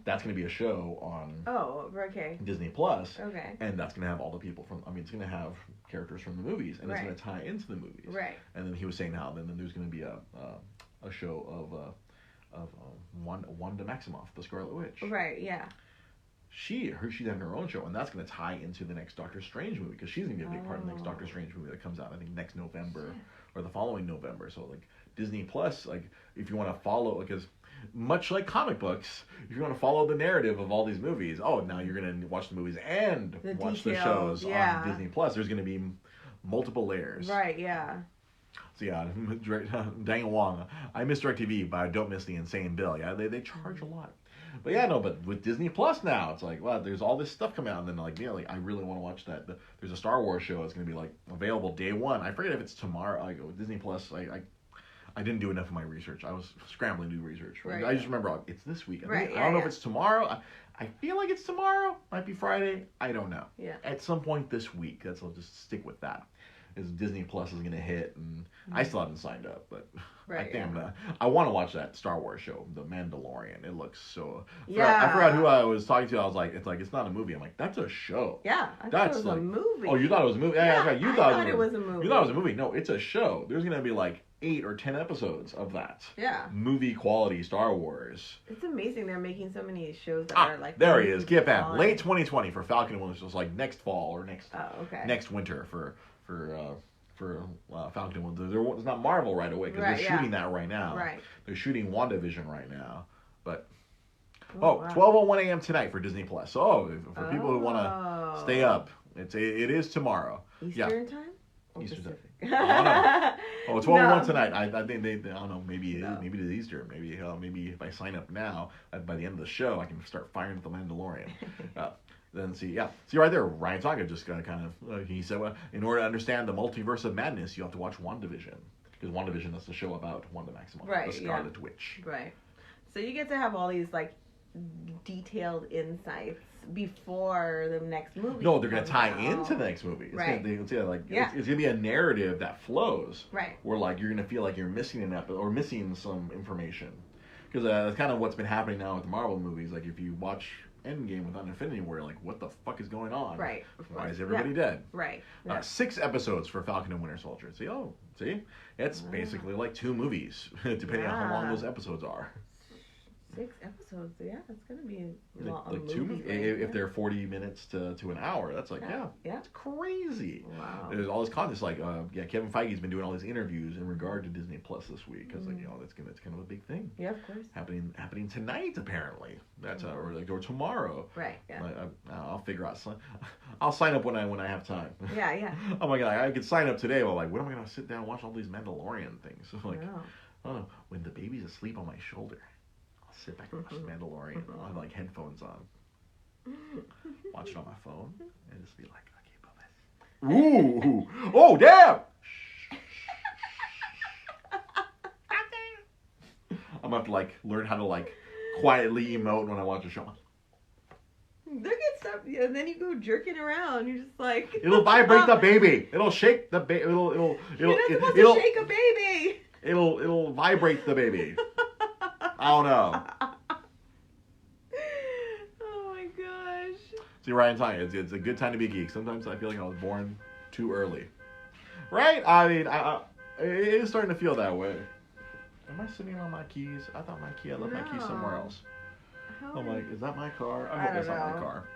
That's going to be a show on. Oh, okay. Disney Plus. Okay. And that's going to have all the people from. I mean, it's going to have characters from the movies, and it's going to tie into the movies. Right. And then he was saying how then there's going to be a show of Wanda Maximoff, the Scarlet Witch. Right. Yeah. She's having her own show, and that's going to tie into the next Doctor Strange movie because she's going to be a big part of the next Doctor Strange movie that comes out, I think, next November or the following November. So like Disney Plus, like if you want to follow, because much like comic books, if you want to follow the narrative of all these movies, now you're going to watch the movies and watch the shows on Disney Plus. There's going to be multiple layers. Right. Yeah. So yeah, Dang Wong, I miss DirecTV, but I don't miss the insane bill. Yeah, they charge a lot. But yeah, no, but with Disney Plus now, it's like, wow, there's all this stuff coming out, and then like, I really want to watch that. There's a Star Wars show that's going to be like available day one. I forget if it's tomorrow. Like with Disney Plus, I didn't do enough of my research. I was scrambling to do research. Right, I just remember it's this week. I right. I don't know if it's tomorrow. I feel like it's tomorrow. Might be Friday. I don't know. Yeah. At some point this week. I'll just stick with that. Is Disney Plus is going to hit, and I still haven't signed up, but I think I want to watch that Star Wars show, The Mandalorian. It looks so. I forgot who I was talking to. I was like, it's not a movie. I'm like, that's a show. Yeah, I thought it was a movie. Oh, you thought it was a movie? Yeah, right. You thought it was a movie. You thought it was a movie? No, it's a show. There's going to be like 8 or 10 episodes of that. Yeah. Movie quality Star Wars. It's amazing they're making so many shows that are like. There he is. GFM. Late 2020 for Falcon and Winter Soldier. Like next fall or next winter for Falcon and Winter. It's not Marvel right away because they're shooting that right now. Right. They're shooting WandaVision right now, but. 12:01 a.m. tonight for Disney Plus. So for people who want to stay up, it is tomorrow. Eastern time. Eastern time. I don't know. 12:01 tonight. I think they. I don't know. Maybe it is Eastern. Maybe if I sign up now, by the end of the show, I can start firing at the Mandalorian. Then see right there, Ryan Saga just kind of he said, well, in order to understand the multiverse of madness, you have to watch WandaVision because WandaVision is the show about Wanda Maximoff, the Scarlet Witch. Right. So you get to have all these like detailed insights before the next movie. No, they're going to tie into the next movie. It's right. It's going to be a narrative that flows. Right. Where like you're going to feel like you're missing an episode or missing some information. Because that's kind of what's been happening now with the Marvel movies. Like if you watch Endgame without Infinity War, like what the fuck is going on? Right. Why is everybody dead? Right. 6 episodes for Falcon and Winter Soldier. See? It's basically like 2 movies, depending on how long those episodes are. 6 episodes, that's gonna be a like movie. 2 movies. If they're 40 minutes to an hour, that's like it's crazy. Wow. There's all this content. It's like Kevin Feige's been doing all these interviews in regard to Disney Plus this week because that's kind of a big thing. Yeah, of course. Happening tonight apparently. That's or tomorrow. Right. Yeah. I'll figure out. I'll sign up when I have time. Yeah. Oh my god, I could sign up today. But like, when am I gonna sit down and watch all these Mandalorian things? Like, when the baby's asleep on my shoulder. Sit back and watch Mandalorian. I'll have like headphones on. Watch it on my phone and just be like, okay, Bubba. Ooh! Oh, damn! I'm gonna have to like learn how to like quietly emote when I watch a show. Look at stuff, and then you go jerking around. You're just like. It'll vibrate the baby. It'll shake the baby. You're not supposed to shake a baby. It'll vibrate the baby. I don't know. Oh my gosh. See, Ryan, it's a good time to be a geek. Sometimes I feel like I was born too early. Right? I mean, it is starting to feel that way. Am I sitting on my keys? I left my keys somewhere else. I'm like, is that my car? I hope that's not my car.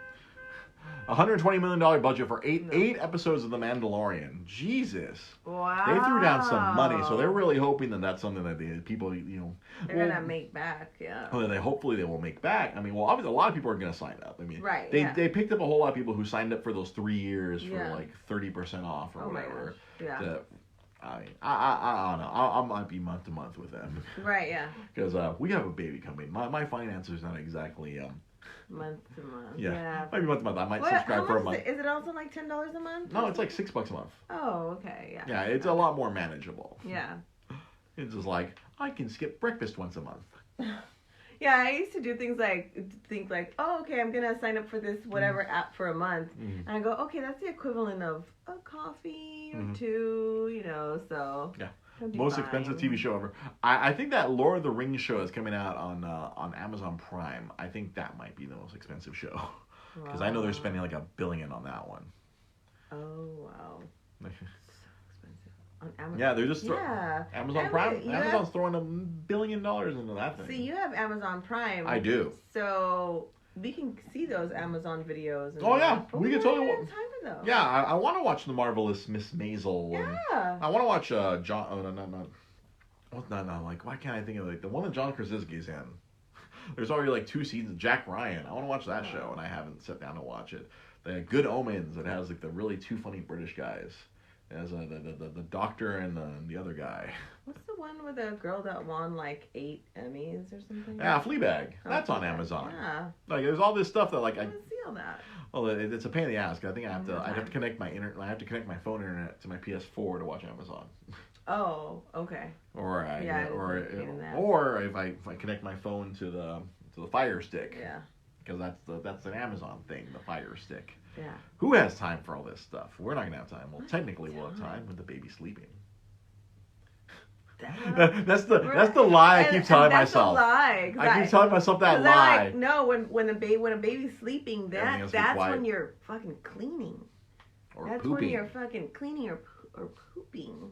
$120 million budget for eight episodes of The Mandalorian. Jesus. Wow. They threw down some money, so they're really hoping that that's something that the people, they're gonna make back, yeah. Well, hopefully they will make back. I mean, well, obviously a lot of people are gonna sign up. I mean, right, they picked up a whole lot of people who signed up for those 3 years for like 30% off or whatever. Yeah. I don't know. I might be month to month with them. Right, yeah. Because we have a baby coming. My finances not exactly month to month. Yeah. Maybe month to month. I might subscribe for a month. Is it also like $10 a month? No, it's like $6 a month. Oh, okay, yeah. Yeah, it's a lot more manageable. Yeah. It's just like I can skip breakfast once a month. Yeah, I used to do things think oh, okay, I'm gonna sign up for this whatever app for a month, and I go, okay, that's the equivalent of a coffee or two, so. Yeah. Most expensive TV show ever. I think that Lord of the Rings show is coming out on Amazon Prime. I think that might be the most expensive show. Because I know they're spending like $1 billion on that one. Oh, wow. So expensive. On Amazon. Yeah, they're just Amazon Prime. Amazon's throwing $1 billion into that thing. See, you have Amazon Prime. I do. So we can see those Amazon videos. Oh yeah, we can totally watch. Yeah, I want to watch The Marvelous Miss Maisel. Yeah. I want to watch John. Oh no. Like, why can't I think of the one that John Krasinski's in? There's already like 2 seasons. Jack Ryan. I want to watch that show, and I haven't sat down to watch it. The Good Omens. It has like the really 2 funny British guys. It has the doctor and the other guy. What's the one with a girl that won like 8 Emmys or something? Yeah, Fleabag. That's on Amazon. Yeah. Like, there's all this stuff that like I want to see all that. Well, it's a pain in the ass. I think I have to connect my phone internet to my PS4 to watch Amazon. Oh, okay. Or if I connect my phone to the Fire Stick. Yeah. Because that's an Amazon thing, the Fire Stick. Yeah. Who has time for all this stuff? We're not gonna have time. Well, technically, we'll have time with the baby sleeping. That's the lie I keep telling myself. That's a lie. I keep telling myself that lie. Like, no, when a baby's sleeping, that's when you're fucking cleaning. Or that's pooping. when you're fucking cleaning or pooping,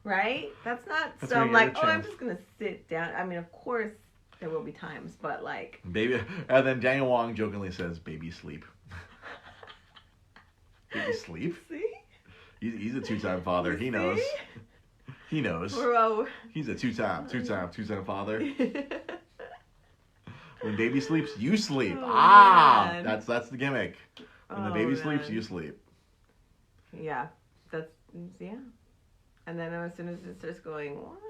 right? That's not I'm like, I'm just gonna sit down. I mean, of course there will be times, but like baby. And then Daniel Wong jokingly says, "Baby sleep." Baby sleep. See? He's a 2-time father. He knows. He knows. He's a two-time father. When baby sleeps, you sleep. Man. That's the gimmick. When the baby sleeps, you sleep. Yeah, and then as soon as it starts going, what?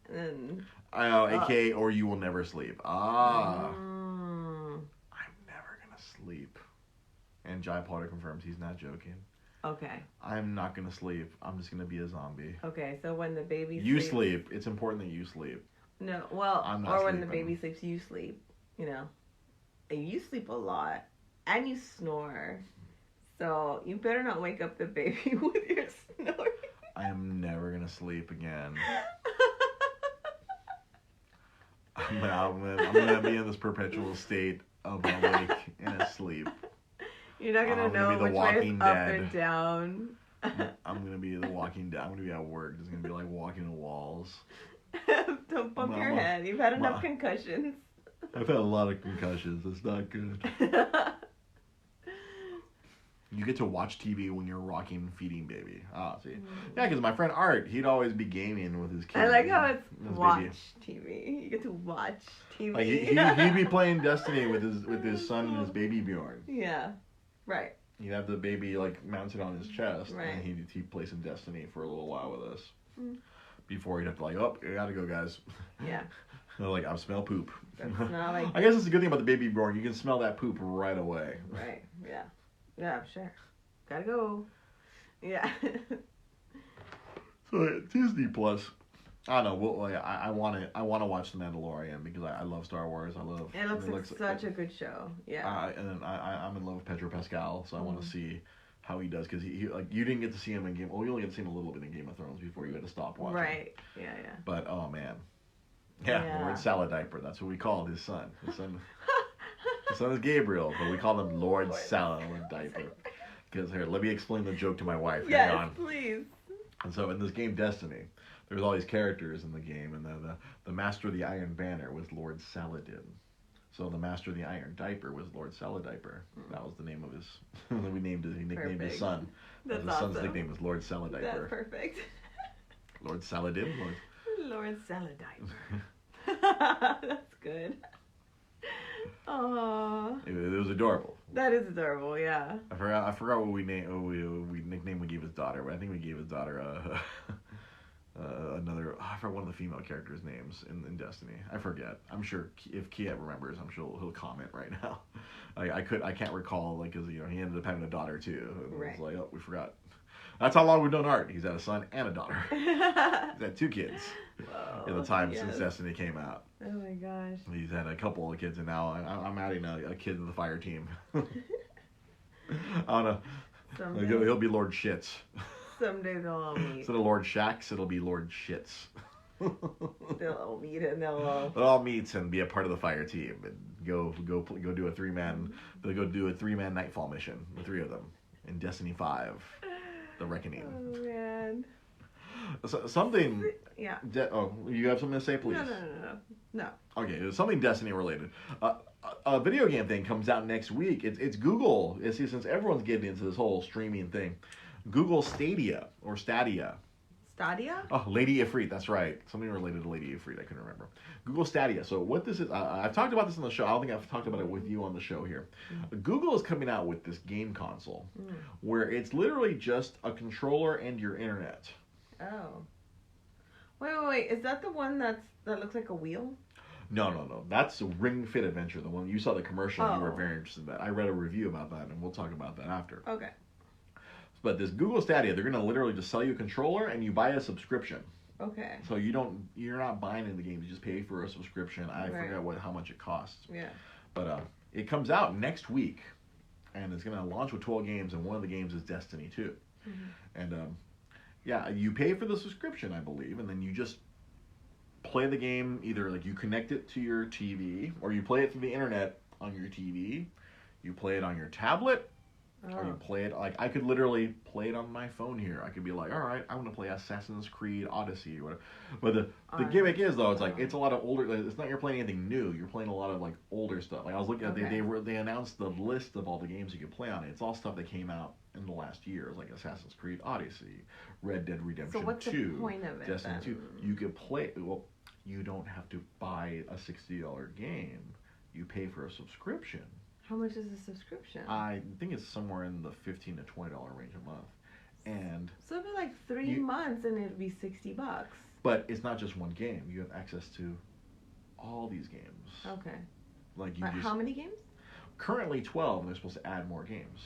And then I know, aka or you will never sleep. I'm never gonna sleep. And Jai Potter confirms he's not joking. Okay. I'm not gonna sleep. I'm just gonna be a zombie. Okay, so when the baby sleep. It's important that you sleep. No, well, or when the baby sleeps, you sleep. And you sleep a lot, and you snore. So you better not wake up the baby with your snoring. I am never gonna sleep again. I'm gonna be in this perpetual state of awake and asleep. You're not gonna know which way is up or down. I'm gonna be the Walking Dead. I'm gonna be at work. It's gonna be like walking the walls. Don't bump your head. You've had enough concussions. I've had a lot of concussions. It's not good. You get to watch TV when you're rocking, feeding baby. See. Yeah, because my friend Art, he'd always be gaming with his kids. I like how it's watch TV. You get to watch TV. Like he'd be playing Destiny with his son and his baby Bjorn. Yeah. Right. He'd have the baby like mounted on his chest, right. And he'd play some Destiny for a little while with us. Before he'd have to you gotta go, guys. Yeah. Like, I smell poop. That's not like... I guess it's a good thing about the baby Bjorn. You can smell that poop right away. Right. Yeah. Yeah, sure. Gotta go. Yeah. So Disney Plus. I don't know. I want to watch The Mandalorian because I love Star Wars. It looks like such a good show. Yeah. And then I'm in love with Pedro Pascal, so I want to see how he does because he like you didn't get to see him in Game. Well, you only get to see him a little bit in Game of Thrones before you had to stop watching. Right. Yeah. But oh man. Yeah. Lord Salad Diaper. That's what we called his son. His son is Gabriel, but we call him Lord Salad Diaper. Because here, let me explain the joke to my wife. Yes, hang on. Please. And so in this game Destiny, there's all these characters in the game, and the master of the Iron Banner was Lord Saladin. So the Master of the Iron Diaper was Lord Saladiper. That was the name of his. He nicknamed his son. That's his awesome. son's nickname was Lord Saladiper. That's perfect. Lord Saladin. Lord Saladiper. That's good. Aww. It was adorable. That is adorable, yeah. I forgot what we nickname we gave his daughter, but I think we gave his daughter another. I forgot one of the female characters' names in Destiny. I forget. I'm sure if Kiev remembers, I'm sure he'll comment right now. I can't recall, like, cause he ended up having a daughter too. And right. I was like, oh, we forgot. That's how long we've known Art. He's had a son and a daughter. He's had 2 kids in the time since Destiny came out. Oh my gosh. He's had a couple of kids, and now I'm adding a kid to the fire team. I don't know. Someday. He'll be Lord Shits. Someday they'll all meet. Instead of Lord Shacks, it'll be Lord Shits. They'll all meet and they'll all meet and be a part of the fire team and go do a 3-man. They'll go do a 3-man Nightfall mission. The 3 of them in Destiny 5. The Reckoning. Oh man. So, something. Yeah. You have something to say, please? No. Okay, it's something Destiny related. A video game thing comes out next week. It's Google. Since everyone's getting into this whole streaming thing, Google Stadia or Stadia. Stadia? Oh, Lady Ifrit. That's right. Something related to Lady Ifrit. I couldn't remember. Google Stadia. So what this is, I've talked about this on the show. I don't think I've talked about it with you on the show here. Google is coming out with this game console where it's literally just a controller and your internet. Oh. Wait. Is that the one that looks like a wheel? No. That's a Ring Fit Adventure. The one you saw the commercial and you were very interested in that. I read a review about that and we'll talk about that after. Okay. But this Google Stadia, they're going to literally just sell you a controller and you buy a subscription. Okay. So you're not buying in the game. You just pay for a subscription. I forget how much it costs. Yeah. But it comes out next week, and it's going to launch with 12 games, and one of the games is Destiny 2. And you pay for the subscription, I believe, and then you just play the game. Either like you connect it to your TV, or you play it through the internet on your TV. You play it on your tablet. Or you play it, like, I could literally play it on my phone here. I could be like, all right, I want to play Assassin's Creed Odyssey or whatever. But the gimmick is, though, it's like, it's a lot of older, it's not you're playing anything new. You're playing a lot of, like, older stuff. Like, I was looking at, they announced the list of all the games you could play on it. It's all stuff that came out in the last year, like Assassin's Creed Odyssey, Red Dead Redemption 2. So what's the point of it, Destiny then? 2. You could play, well, you don't have to buy a $60 game. You pay for a subscription. How much is the subscription? I think it's somewhere in the $15 to $20 range a month. And so it'd be like 3 months and it'd be $60. But it's not just one game. You have access to all these games. Okay. Like how many games? Currently 12, and they're supposed to add more games.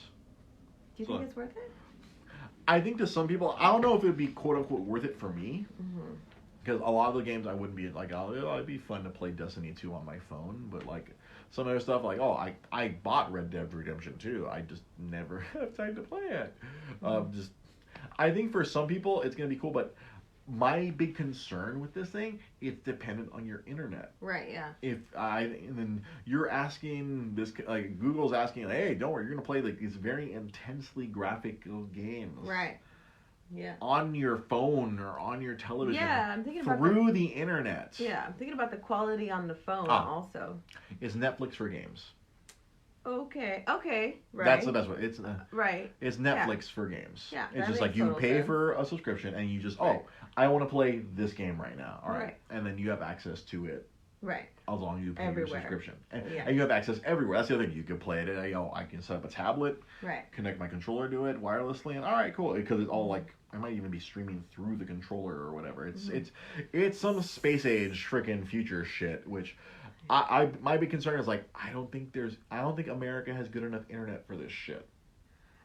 Do you think it's worth it? I think to some people, I don't know if it would be quote unquote worth it for me. Because a lot of the games I wouldn't be like, it'd be fun to play Destiny 2 on my phone, but like some other stuff like, I bought Red Dead Redemption 2. I just never have time to play it. I think for some people it's going to be cool, but my big concern with this thing, it's dependent on your internet. Right, yeah. And then you're asking this, like Google's asking, hey, don't worry, you're going to play like these very intensely graphical games. Right. Yeah. On your phone or on your television. Yeah, I'm thinking about through the internet. Yeah, I'm thinking about the quality on the phone also. It's Netflix for games. Okay. Right. That's the best way. It's right. It's Netflix for games. Yeah. It's just like you pay for a subscription and you just I want to play this game right now. All right. And then you have access to it. Right. As long as you pay your subscription. And yeah. you have access everywhere. That's the other thing. You can play it. I can set up a tablet. Right. Connect my controller to it wirelessly. And all right, cool. Because it's all like, I might even be streaming through the controller or whatever. It's some space age freaking future shit, which my big concern is like, I don't think America has good enough internet for this shit.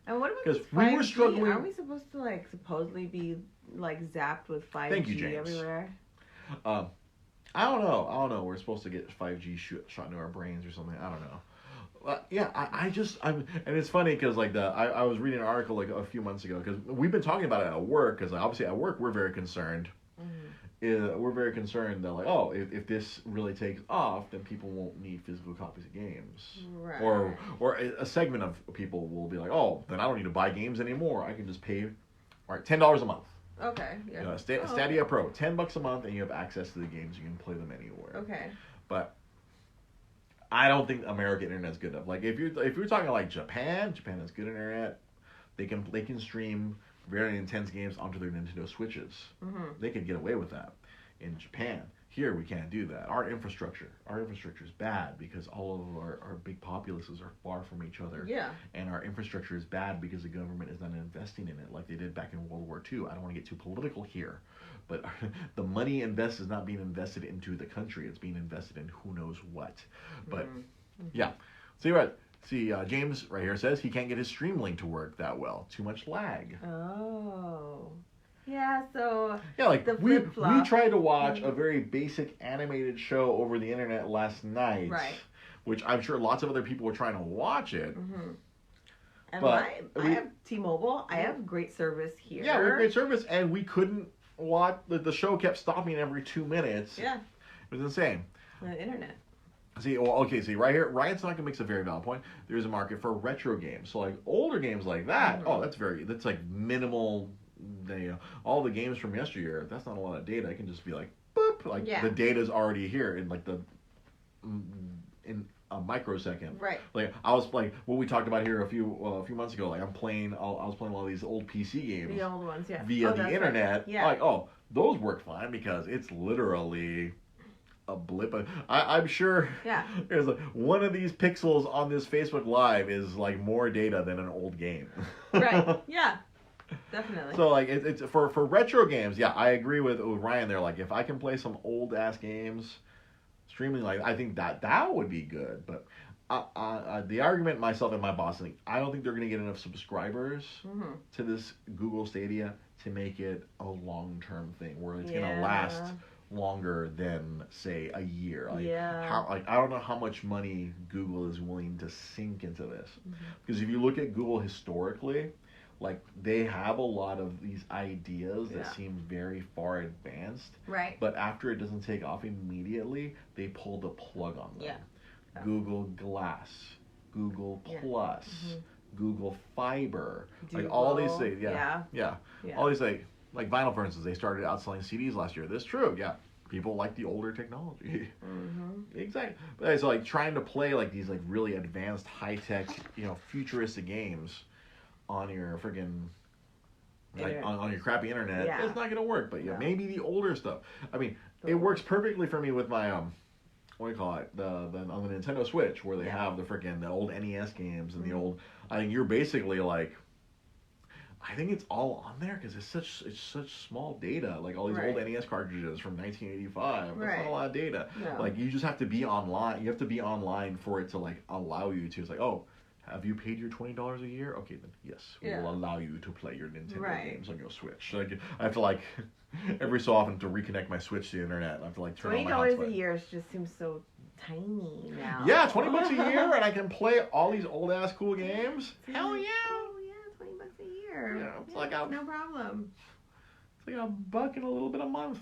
And what about because we were struggling? Aren't we supposed to like supposedly be like zapped with 5G Thank you, James. everywhere? I don't know. We're supposed to get 5G shot into our brains or something. I don't know. And it's funny because like I was reading an article like a few months ago because we've been talking about it at work because obviously at work we're very concerned. We're very concerned that like if this really takes off then people won't need physical copies of games. Right. Or a segment of people will be like then I don't need to buy games anymore. I can just pay $10 a month. Okay. Yeah. Stadia Pro, $10 a month, and you have access to the games. You can play them anywhere. Okay. But I don't think American internet's good enough. Like if you're talking like Japan has good internet. They can stream very intense games onto their Nintendo Switches. Mm-hmm. They can get away with that. In Japan, here we can't do that. Our infrastructure is bad because all of our big populaces are far from each other. Yeah. And our infrastructure is bad because the government is not investing in it like they did back in World War II. I don't want to get too political here, but the money invested is not being invested into the country. It's being invested in who knows what. But yeah, see what. See, James right here says he can't get his stream link to work that well. Too much lag. Oh. Yeah, so yeah, like we tried to watch a very basic animated show over the internet last night, right? Which I'm sure lots of other people were trying to watch it. Mm-hmm. And I have T-Mobile. I have great service here. Yeah, we have great service, and we couldn't watch. The show kept stopping every 2 minutes. Yeah, it was insane. The internet. See, right here, Ryan Sonic makes a very valid point. There's a market for retro games, so like older games like that. Mm-hmm. That's like minimal. All the games from yesteryear, that's not a lot of data. It can just be like boop, like the data's already here in like in a microsecond. Right. Like I was like what we talked about here a few months ago. Like I was playing all these old PC games. The old ones, yeah. Via the internet. Right. Yeah. Like those work fine because it's literally a blip. I'm sure. Yeah. There's like one of these pixels on this Facebook Live is like more data than an old game. Right. Yeah. Definitely. So like it's for retro games, yeah, I agree with Ryan there. Like if I can play some old ass games, streaming, like I think that would be good. But the argument myself and my boss think I don't think they're gonna get enough subscribers to this Google Stadia to make it a long term thing where it's gonna last longer than say a year. Like I don't know how much money Google is willing to sink into this because if you look at Google historically. Like, they have a lot of these ideas that seem very far advanced. Right. But after it doesn't take off immediately, they pull the plug on them. Yeah. Google Glass, Google Plus, Google Fiber. Google, like, all these things. Yeah. All these, like vinyl, for instance, they started outselling CDs last year. That's true, yeah. People like the older technology. Mm-hmm. Exactly. But it's like trying to play, like, these, like, really advanced, high-tech, futuristic games on your friggin' like on your crappy internet, it's not gonna work. But maybe the older stuff. I mean, it works perfectly for me with my what do you call it? The on the Nintendo Switch where they have the old NES games and the old. I think you're basically like. I think it's all on there because it's such small data. Like all these old NES cartridges from 1985. That's not a lot of data. No. Like you just have to be online. You have to be online for it to like allow you to. It's like have you paid your $20 a year? Okay, then yes, we will allow you to play your Nintendo games on your Switch. So I have to like every so often to reconnect my Switch to the internet. I have to like turn on my hotspot. $20 a year just seems so tiny now. Yeah, $20 a year, and I can play all these old ass cool games. Hell yeah! Oh yeah, $20 a year. Yeah, it's like no problem. It's like $1 and a little bit a month.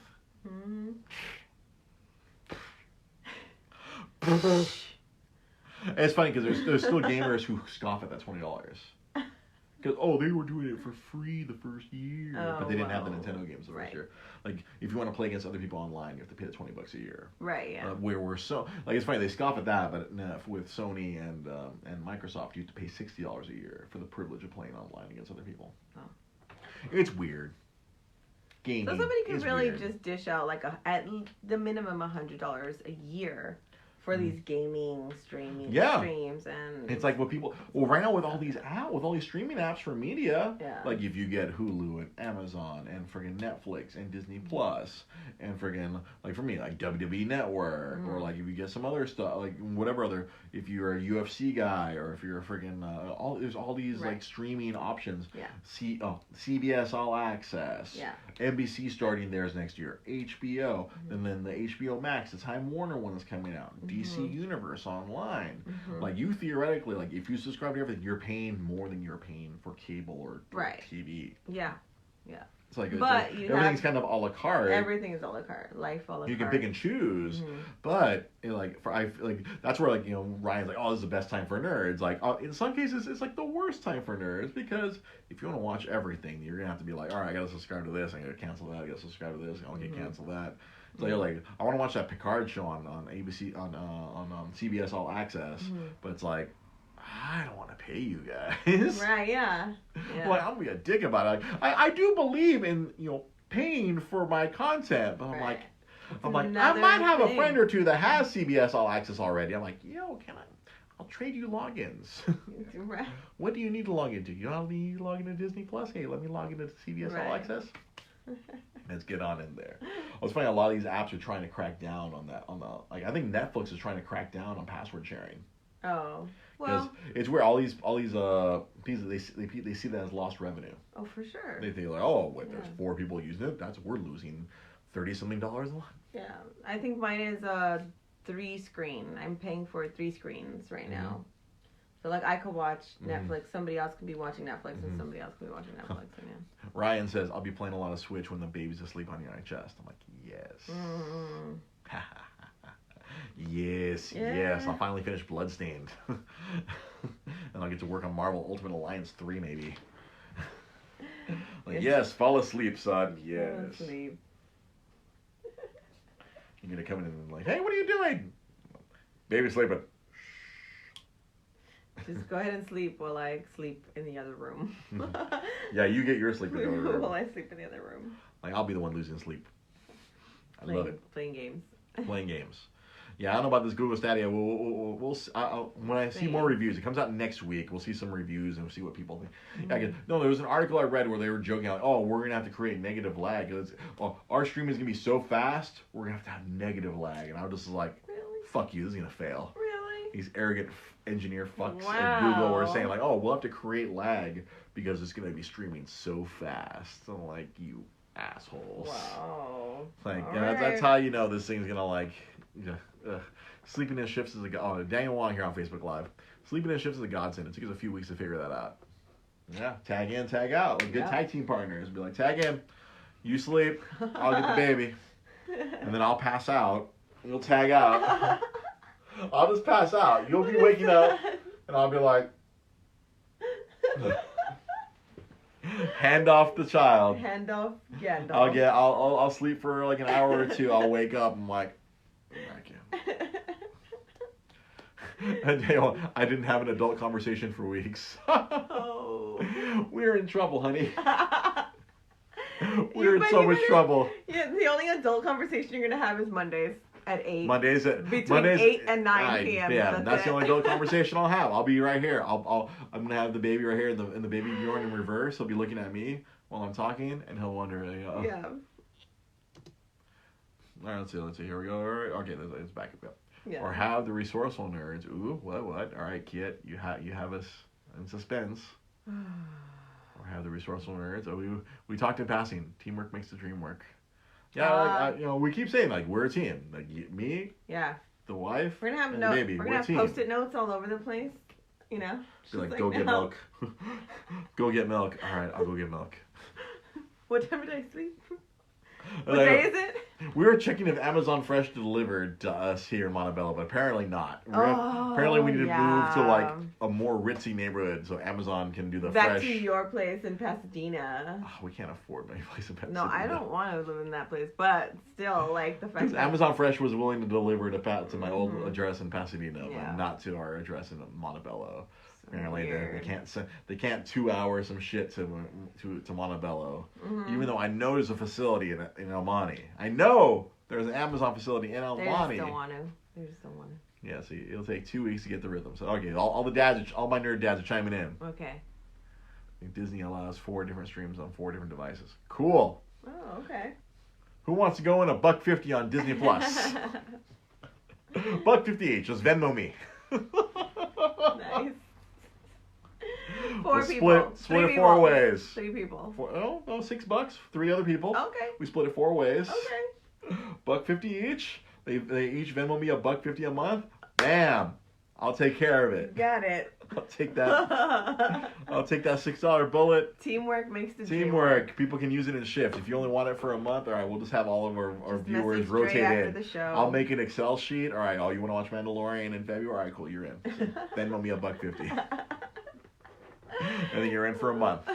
And it's funny because there's still gamers who scoff at that $20 because they were doing it for free the first year, but they didn't have the Nintendo games the first year. Like if you want to play against other people online, you have to pay the $20 a year. Right. Yeah. Where we're it's funny they scoff at that, but with Sony and Microsoft, you have to pay $60 a year for the privilege of playing online against other people. Oh. It's weird. Gaming. So somebody could really just dish out like at the minimum $100 a year. For these gaming streams and it's like what people right now with all these streaming apps for media, like if you get Hulu and Amazon and friggin' Netflix and Disney Plus and friggin' like for me like WWE Network or like if you get some other stuff like whatever other if you're a UFC guy or if you're a friggin' there's all these like streaming options. CBS All Access. NBC starting theirs next year. HBO and then the HBO Max, the Time Warner one is coming out. DC Universe online. Like you theoretically, like if you subscribe to everything, you're paying more than you're paying for cable or TV. Yeah. Yeah. It's like, everything's kind of a la carte. Everything is a la carte. Life a la carte. You can pick and choose, but that's where Ryan's like, oh, this is the best time for nerds. Like in some cases, it's like the worst time for nerds because if you want to watch everything, you're gonna have to be like, all right, I gotta subscribe to this, I gotta cancel that, I gotta subscribe to this, I'll get cancel that. So you're like, I want to watch that Picard show on ABC on CBS All Access, but it's like, I don't want to pay you guys. Right, yeah. Like, I'm going to be a dick about it. Like, I do believe in, paying for my content, but I'm like, I might have a friend or two that has CBS All Access already. I'm like, I'll trade you logins. Right. What do you need to log into? You don't need to log into Disney Plus? Hey, let me log into CBS All Access. Let's get on in there. I was finding a lot of these apps are trying to crack down on that. I think Netflix is trying to crack down on password sharing. Oh. Because it's where all these pieces they see that as lost revenue. Oh, for sure. They think like, oh, wait, there's 4 people using it. We're losing $30-something a month. Yeah, I think mine is a 3-screen. I'm paying for 3 screens right now. So like I could watch Netflix. Somebody else can be watching Netflix, and somebody else can be watching Netflix. Ryan says I'll be playing a lot of Switch when the baby's asleep on your chest. I'm like, yes. Yes, I'll finally finish Bloodstained. And I'll get to work on Marvel Ultimate Alliance 3 maybe. Yes, fall asleep, son. Yes. Fall asleep. You're gonna come in and like, hey, what are you doing? Baby's sleeping. Just go ahead and sleep while I sleep in the other room. Yeah, you get your sleep in the other room. While I sleep in the other room. Like, I'll be the one losing sleep. I love it. Playing games. Playing games. Yeah, I don't know about this Google Stadia. We'll when I see more reviews, it comes out next week. We'll see some reviews and we'll see what people think. There was an article I read where they were joking like, oh, we're gonna have to create negative lag. Our stream is gonna be so fast, we're gonna have negative lag. And I was just like, really? Fuck you, this is gonna fail. Really? These arrogant engineer fucks at Google were saying like, oh, we'll have to create lag because it's gonna be streaming so fast. I'm like, you assholes. Wow. Like that's how you know this thing's gonna like. Sleepiness shifts is Daniel Wong here on Facebook Live. Sleepiness shifts is a godsend. It took us a few weeks to figure that out. Yeah, tag in, tag out. Like good tag team partners. Be like, tag in, you sleep, I'll get the baby, and then I'll pass out. You'll tag out. I'll just pass out. You'll be waking up, and I'll be like, hand off the child. Hand off Gandalf. I'll sleep for like an hour or two. I'll wake up. I'm like. I didn't have an adult conversation for weeks. We're in trouble, honey. We're in so much trouble. Yeah, the only adult conversation you're gonna have is Mondays at 8. Between 8 and 9 p.m. Yeah, that's the only adult conversation I'll have. I'll be right here. I'm gonna have the baby right here, and the baby Bjorn in reverse. He'll be looking at me while I'm talking, and he'll wonder. Yeah. All right, let's see. Here we go. All right. Okay, let's back up. Yeah. Or have the resourceful nerds. Ooh, what? All right, Kit, you have us in suspense. Or have the resourceful nerds. Oh, we talked in passing. Teamwork makes the dream work. Yeah, we keep saying like we're a team. Like me. Yeah. The wife. We're gonna have and the baby. We're gonna have Post-it notes all over the place. You know. Be like, go get milk. Go get milk. All right, I'll go get milk. What time did I sleep? What day is it? We were checking if Amazon Fresh delivered to us here in Montebello, but apparently not. Apparently we need to move to like a more ritzy neighborhood so Amazon can do the fresh. Back to your place in Pasadena. Oh, we can't afford any place in Pasadena. No, I don't want to live in that place, but still, like the fact that Amazon Fresh was willing to deliver to my old address in Pasadena, but not to our address in Montebello. Apparently they can't 2 hour some shit to Montebello, even though I know there's a facility in El Monte. I know there's an Amazon facility in El Monte. They just don't want to. Yeah, see, it'll take 2 weeks to get the rhythm. So okay, all the dads, all my nerd dads are chiming in. Okay. I think Disney allows 4 different streams on 4 different devices. Cool. Oh, okay. Who wants to go in $1.50 on Disney Plus? $1.50 each. Just Venmo me. Nice. 4 people. Split it 4 ways. 3 people. $6. 3 other people. Okay. We split it 4 ways. Okay. $1.50 each. They each Venmo me $1.50 a month. Bam. I'll take care of it. You got it. I'll take that. I'll take that $6 bullet. Teamwork makes the dream Teamwork. work. People can use it in shifts. If you only want it for a month, all right, we'll just have all of our viewers rotate after in. The show. I'll make an Excel sheet. All right, oh, you want to watch Mandalorian in February? All right, cool, you're in. So Venmo me $1.50. And then you're in for a month.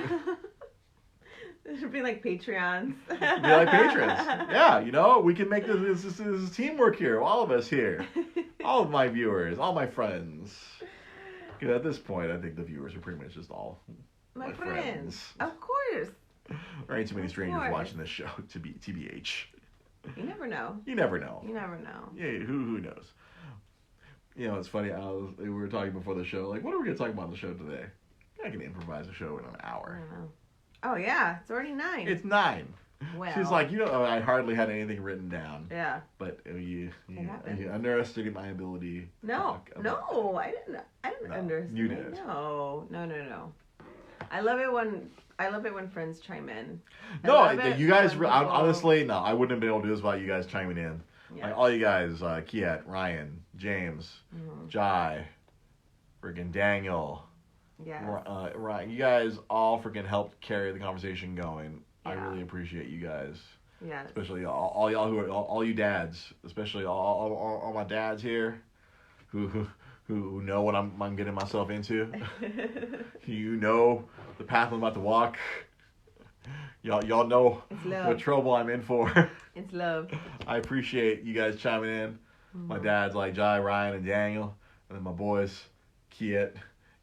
It should be like Patreons. Be like patrons. Yeah, you know, we can make this is teamwork here. All of us here. All of my viewers, all my friends. Because at this point, I think the viewers are pretty much just all my friends. Of course. There ain't too many strangers watching this show, TBH. You never know. You never know. You never know. Yeah, who knows? You know, it's funny. We were talking before the show, like, what are we going to talk about on the show today? I can improvise a show in an hour. I don't know. Oh, yeah. It's already 9. It's 9. Well. She's like, you know, I hardly had anything written down. Yeah. But you underestimated my ability. No, I didn't underestimate. You did. No. I love it when friends chime in. You guys. Honestly, no, I wouldn't have been able to do this without you guys chiming in. Yeah. Like all you guys, Kiet, Ryan, James, Jai, friggin' Daniel. Yeah. Ryan, you guys all freaking helped carry the conversation going. Yeah. I really appreciate you guys. Yeah. Especially all y'all who are all you dads, especially all my dads here, who know what I'm getting myself into. You know the path I'm about to walk. Y'all know what trouble I'm in for. It's love. I appreciate you guys chiming in. Mm-hmm. My dads like Jai, Ryan, and Daniel, and then my boys, Kiet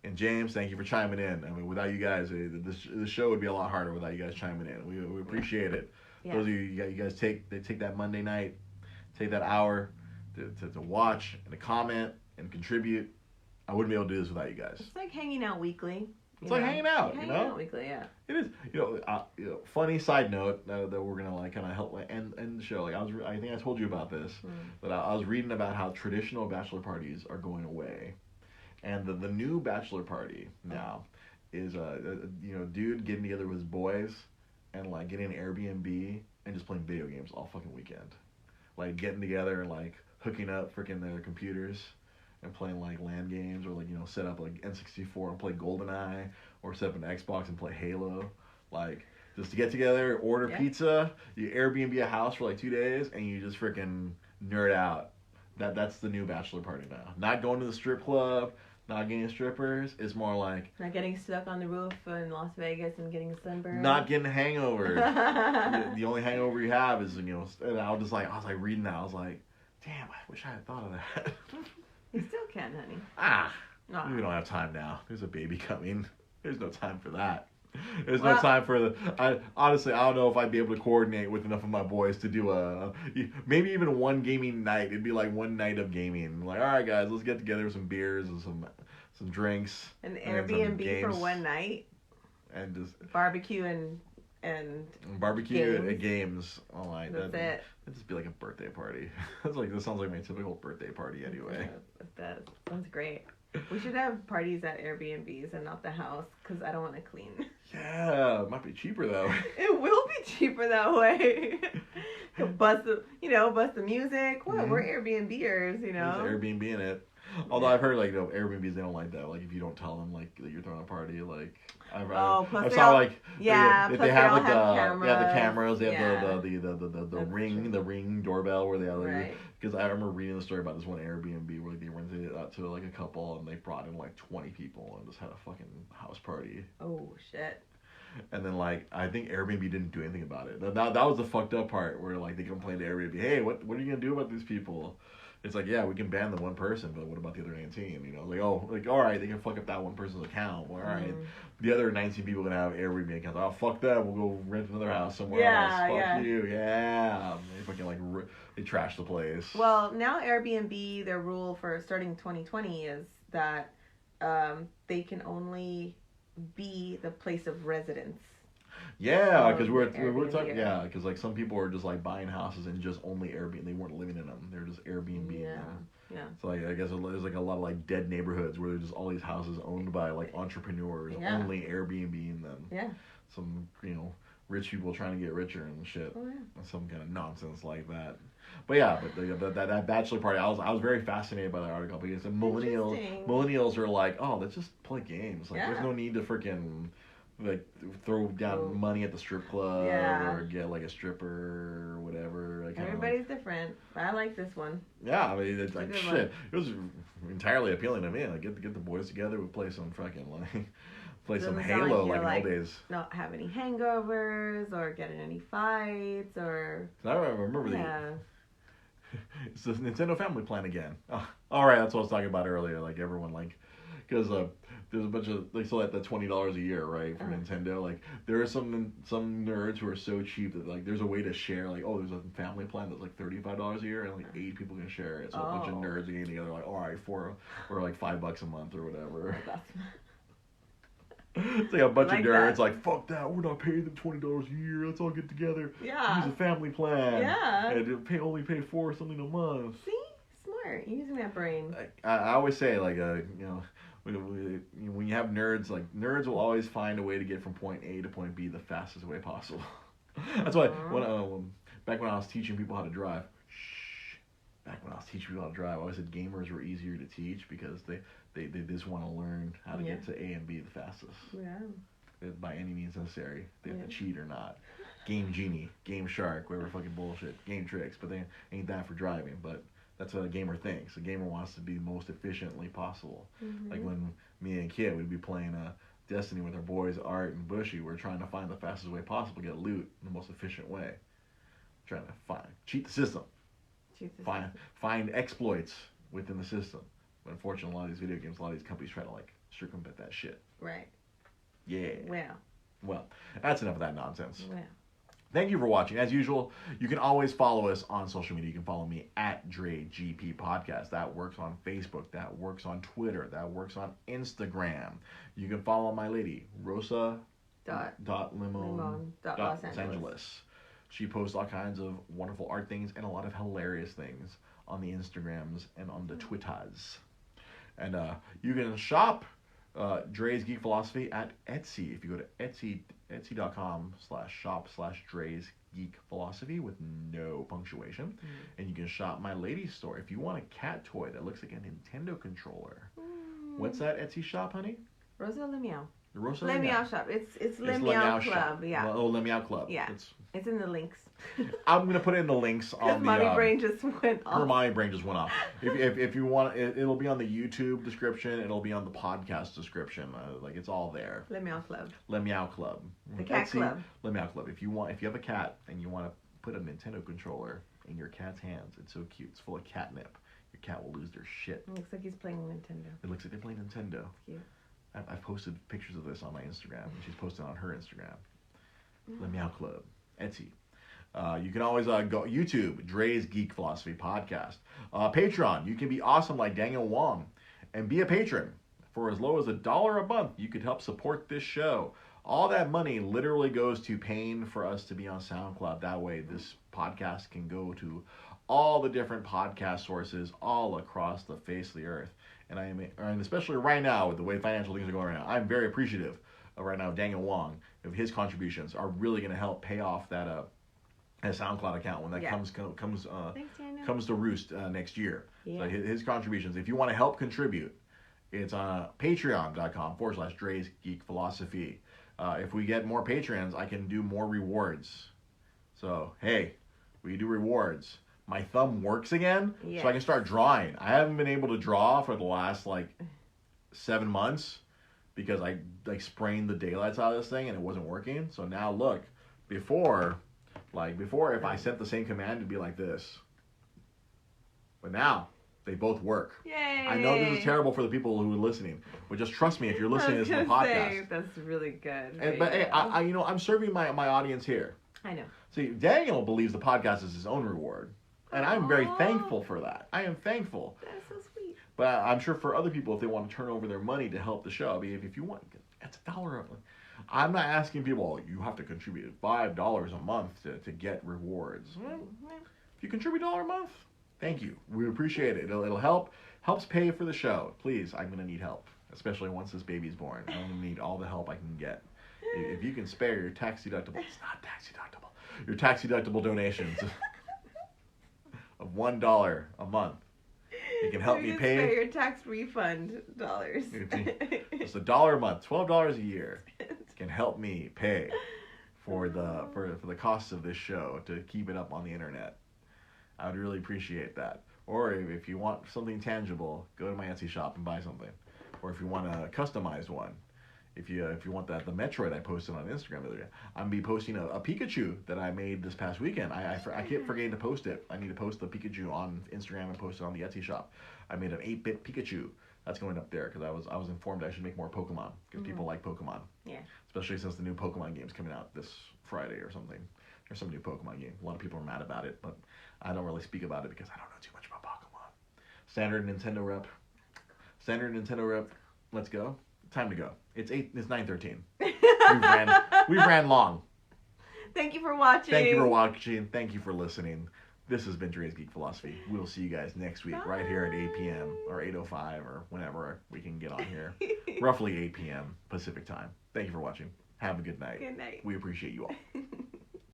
and James. Thank you for chiming in. I mean, without you guys, this show would be a lot harder without you guys chiming in. We appreciate it. Yeah. Those of you guys take that Monday night, take that hour to watch and to comment and contribute. I wouldn't be able to do this without you guys. It's like hanging out weekly. It's like hanging out, hanging out weekly, yeah. It is. Funny side note that we're gonna like kind of help end the show. Like I think I told you about this, but I was reading about how traditional bachelor parties are going away, and the new bachelor party now is dude getting together with his boys and like getting an Airbnb and just playing video games all fucking weekend, like getting together and like hooking up freaking their computers and playing like LAN games, or like, you know, set up like N64 and play GoldenEye, or set up an Xbox and play Halo. Like, just to get together, order pizza, you Airbnb a house for like 2 days, and you just freaking nerd out. That's the new bachelor party now. Not going to the strip club, not getting strippers. It's more like not getting stuck on the roof in Las Vegas and getting sunburned. Not getting hangovers. The only hangover you have is, you know. And I was like reading that. I was like, damn, I wish I had thought of that. You still can, honey. We don't have time now. There's a baby coming. There's no time for that. There's no time for honestly, I don't know if I'd be able to coordinate with enough of my boys to do maybe even one gaming night. It'd be like one night of gaming. Like, all right, guys, let's get together with some beers and some drinks. An Airbnb for one night. And just barbecue and barbecue games. And games. Oh, that's it. It'd just be like a birthday party. This sounds like my typical birthday party anyway. That sounds great. We should have parties at Airbnbs and not the house, because I don't want to clean. Yeah, it might be cheaper though. It will be cheaper that way. Bust the music. What? We're Airbnbers, you know. There's Airbnb in it. Although I've heard like, you know, Airbnbs, they don't like that. Like if you don't tell them like that you're throwing a party, like they have like the cameras, they have the ring doorbell where they have because I remember reading the story about this one Airbnb where they rented it out to like a couple and they brought in like 20 people and just had a fucking house party. Oh shit. And then like I think Airbnb didn't do anything about it. That was the fucked up part where like they complained to Airbnb, hey, what are you gonna do about these people? It's like, yeah, we can ban the one person, but what about the other 19? You know, like, all right, they can fuck up that one person's account. Well, all right, the other 19 people are gonna have Airbnb accounts. Oh, fuck that, we'll go rent another house somewhere else. Fuck you, yeah. They fucking like they trash the place. Well, now Airbnb, their rule for starting 2020 is that they can only be the place of residence. Yeah, because we're talking. Yeah, because like some people are just like buying houses and just only Airbnb. They weren't living in them. They're just Airbnb. Yeah. So like I guess there's like a lot of like dead neighborhoods where there's just all these houses owned by like entrepreneurs only Airbnb in them. Yeah. Some rich people trying to get richer and shit. Oh, yeah. Some kind of nonsense like that. But yeah, that bachelor party, I was very fascinated by that article because the millennials are like, oh, let's just play games. Like, there's no need to freaking like throw down money at the strip club or get like a stripper or whatever. Like, everybody's different. But I like this one. Yeah, I mean, it's like shit. It was entirely appealing to me. Like, get the boys together, we play some fucking like. Play some Halo like in old days. Not have any hangovers or get in any fights or. I remember it's the Nintendo Family Plan again. Oh, all right, that's what I was talking about earlier. Like everyone like, because there's a bunch of they sell at the $20 a year, right, for Nintendo. Like there are some nerds who are so cheap that like there's a way to share. Like there's a family plan that's like $35 a year and like 8 people can share it. So a bunch of nerds are getting together like all right or like $5 a month or whatever. It's like a bunch of nerds like, fuck that, we're not paying them $20 a year, let's all get together. Yeah. Use a family plan. Yeah. And only pay $4 something a month. See? Smart. Using that brain. I always say, like, when you have nerds, like, nerds will always find a way to get from point A to point B the fastest way possible. That's why, back when I was teaching people how to drive, I always said gamers were easier to teach because they just want to learn how to get to A and B the fastest. Yeah. By any means necessary. They have to cheat or not. Game Genie, Game Shark, whatever fucking bullshit. Game Tricks, but they ain't that for driving. But that's what a gamer thinks. A gamer wants to be the most efficiently possible. Mm-hmm. Like when me and Kit would be playing Destiny with our boys Art and Bushy, we're trying to find the fastest way possible to get loot in the most efficient way. Trying to cheat the system. Find exploits within the system. But unfortunately, a lot of these video games, a lot of these companies try to like circumvent that shit. Right. Yeah. Well, that's enough of that nonsense. Well. Thank you for watching. As usual, you can always follow us on social media. You can follow me at DreGP Podcast. That works on Facebook. That works on Twitter. That works on Instagram. You can follow my lady, Rosa. Limon. Los Angeles. She posts all kinds of wonderful art things and a lot of hilarious things on the Instagrams and on the Twitters. And you can shop Dre's Geek Philosophy at Etsy. If you go to etsy.com/shop/Dre's Geek Philosophy with no punctuation. Mm. And you can shop my lady's store. If you want a cat toy that looks like a Nintendo controller. Mm. What's that Etsy shop, honey? Rosa Le Meow. Rosa Le Meow shop. It's Le Meow Club. Shop. Yeah. Le Meow Club. Yeah. It's in the links. I'm gonna put it in the links on the. My brain just went off. My brain just went off. If you want, it'll be on the YouTube description. It'll be on the podcast description. Like it's all there. Le Meow Club. Le Meow Club. The cat club. Le Meow Club. If you have a cat and you want to put a Nintendo controller in your cat's hands, it's so cute. It's full of catnip. Your cat will lose their shit. It looks like he's playing Nintendo. It looks like they're playing Nintendo. It's cute. I've posted pictures of this on my Instagram, and she's posted on her Instagram. Le Meow Club, Etsy. You can always go YouTube, Dre's Geek Philosophy Podcast. Patreon, you can be awesome like Daniel Wong and be a patron. For as low as $1 a month, you could help support this show. All that money literally goes to paying for us to be on SoundCloud. That way, this podcast can go to all the different podcast sources all across the face of the earth. And especially right now, with the way financial things are going right now, I'm very appreciative of right now Daniel Wong, of his contributions are really going to help pay off that SoundCloud account when that comes to roost next year. Yeah. So his contributions, if you want to help contribute, it's on patreon.com/Dre's Geek Philosophy. If we get more patrons, I can do more rewards. So, hey, we do rewards. My thumb works again, so I can start drawing. I haven't been able to draw for the last 7 months because I sprained the daylights out of this thing and it wasn't working. So now look, before if I sent the same command it'd be like this. But now they both work. Yay! I know this is terrible for the people who are listening, but just trust me if you're listening to this on the podcast. That's really good. But hey, I'm serving my audience here. I know. See, Daniel believes the podcast is his own reward. And I'm very thankful for that. I am thankful. That's so sweet. But I'm sure for other people, if they want to turn over their money to help the show, if you want, it's $1. I'm not asking people, you have to contribute $5 a month to get rewards. If you contribute $1 a month, thank you. We appreciate it. It'll helps pay for the show. Please, I'm going to need help, especially once this baby's born. I'm going to need all the help I can get. If you can spare your tax deductible, it's not tax deductible, your tax deductible donations of $1 a month, you can help me pay. Spare your tax refund dollars. It's $1 a month, $12 a year. Can help me pay for the costs of this show to keep it up on the internet. I would really appreciate that. Or if you want something tangible, go to my Etsy shop and buy something. Or if you want a customized one, if you want the Metroid I posted on Instagram the other day, I'm gonna be posting a Pikachu that I made this past weekend. I keep forgetting to post it. I need to post the Pikachu on Instagram and post it on the Etsy shop. I made an 8-bit Pikachu. That's going up there because I was informed I should make more Pokemon because people like Pokemon. Yeah. Especially since the new Pokemon game's coming out this Friday or something. There's some new Pokemon game. A lot of people are mad about it, but I don't really speak about it because I don't know too much about Pokemon. Standard Nintendo rep. Let's go. Time to go. It's 9:13. We've ran long. Thank you for watching. Thank you for listening. This has been Dre's Geek Philosophy. We'll see you guys next week right here at 8 p.m. or 8:05 or whenever we can get on here. Roughly 8 p.m. Pacific time. Thank you for watching. Have a good night. Good night. We appreciate you all.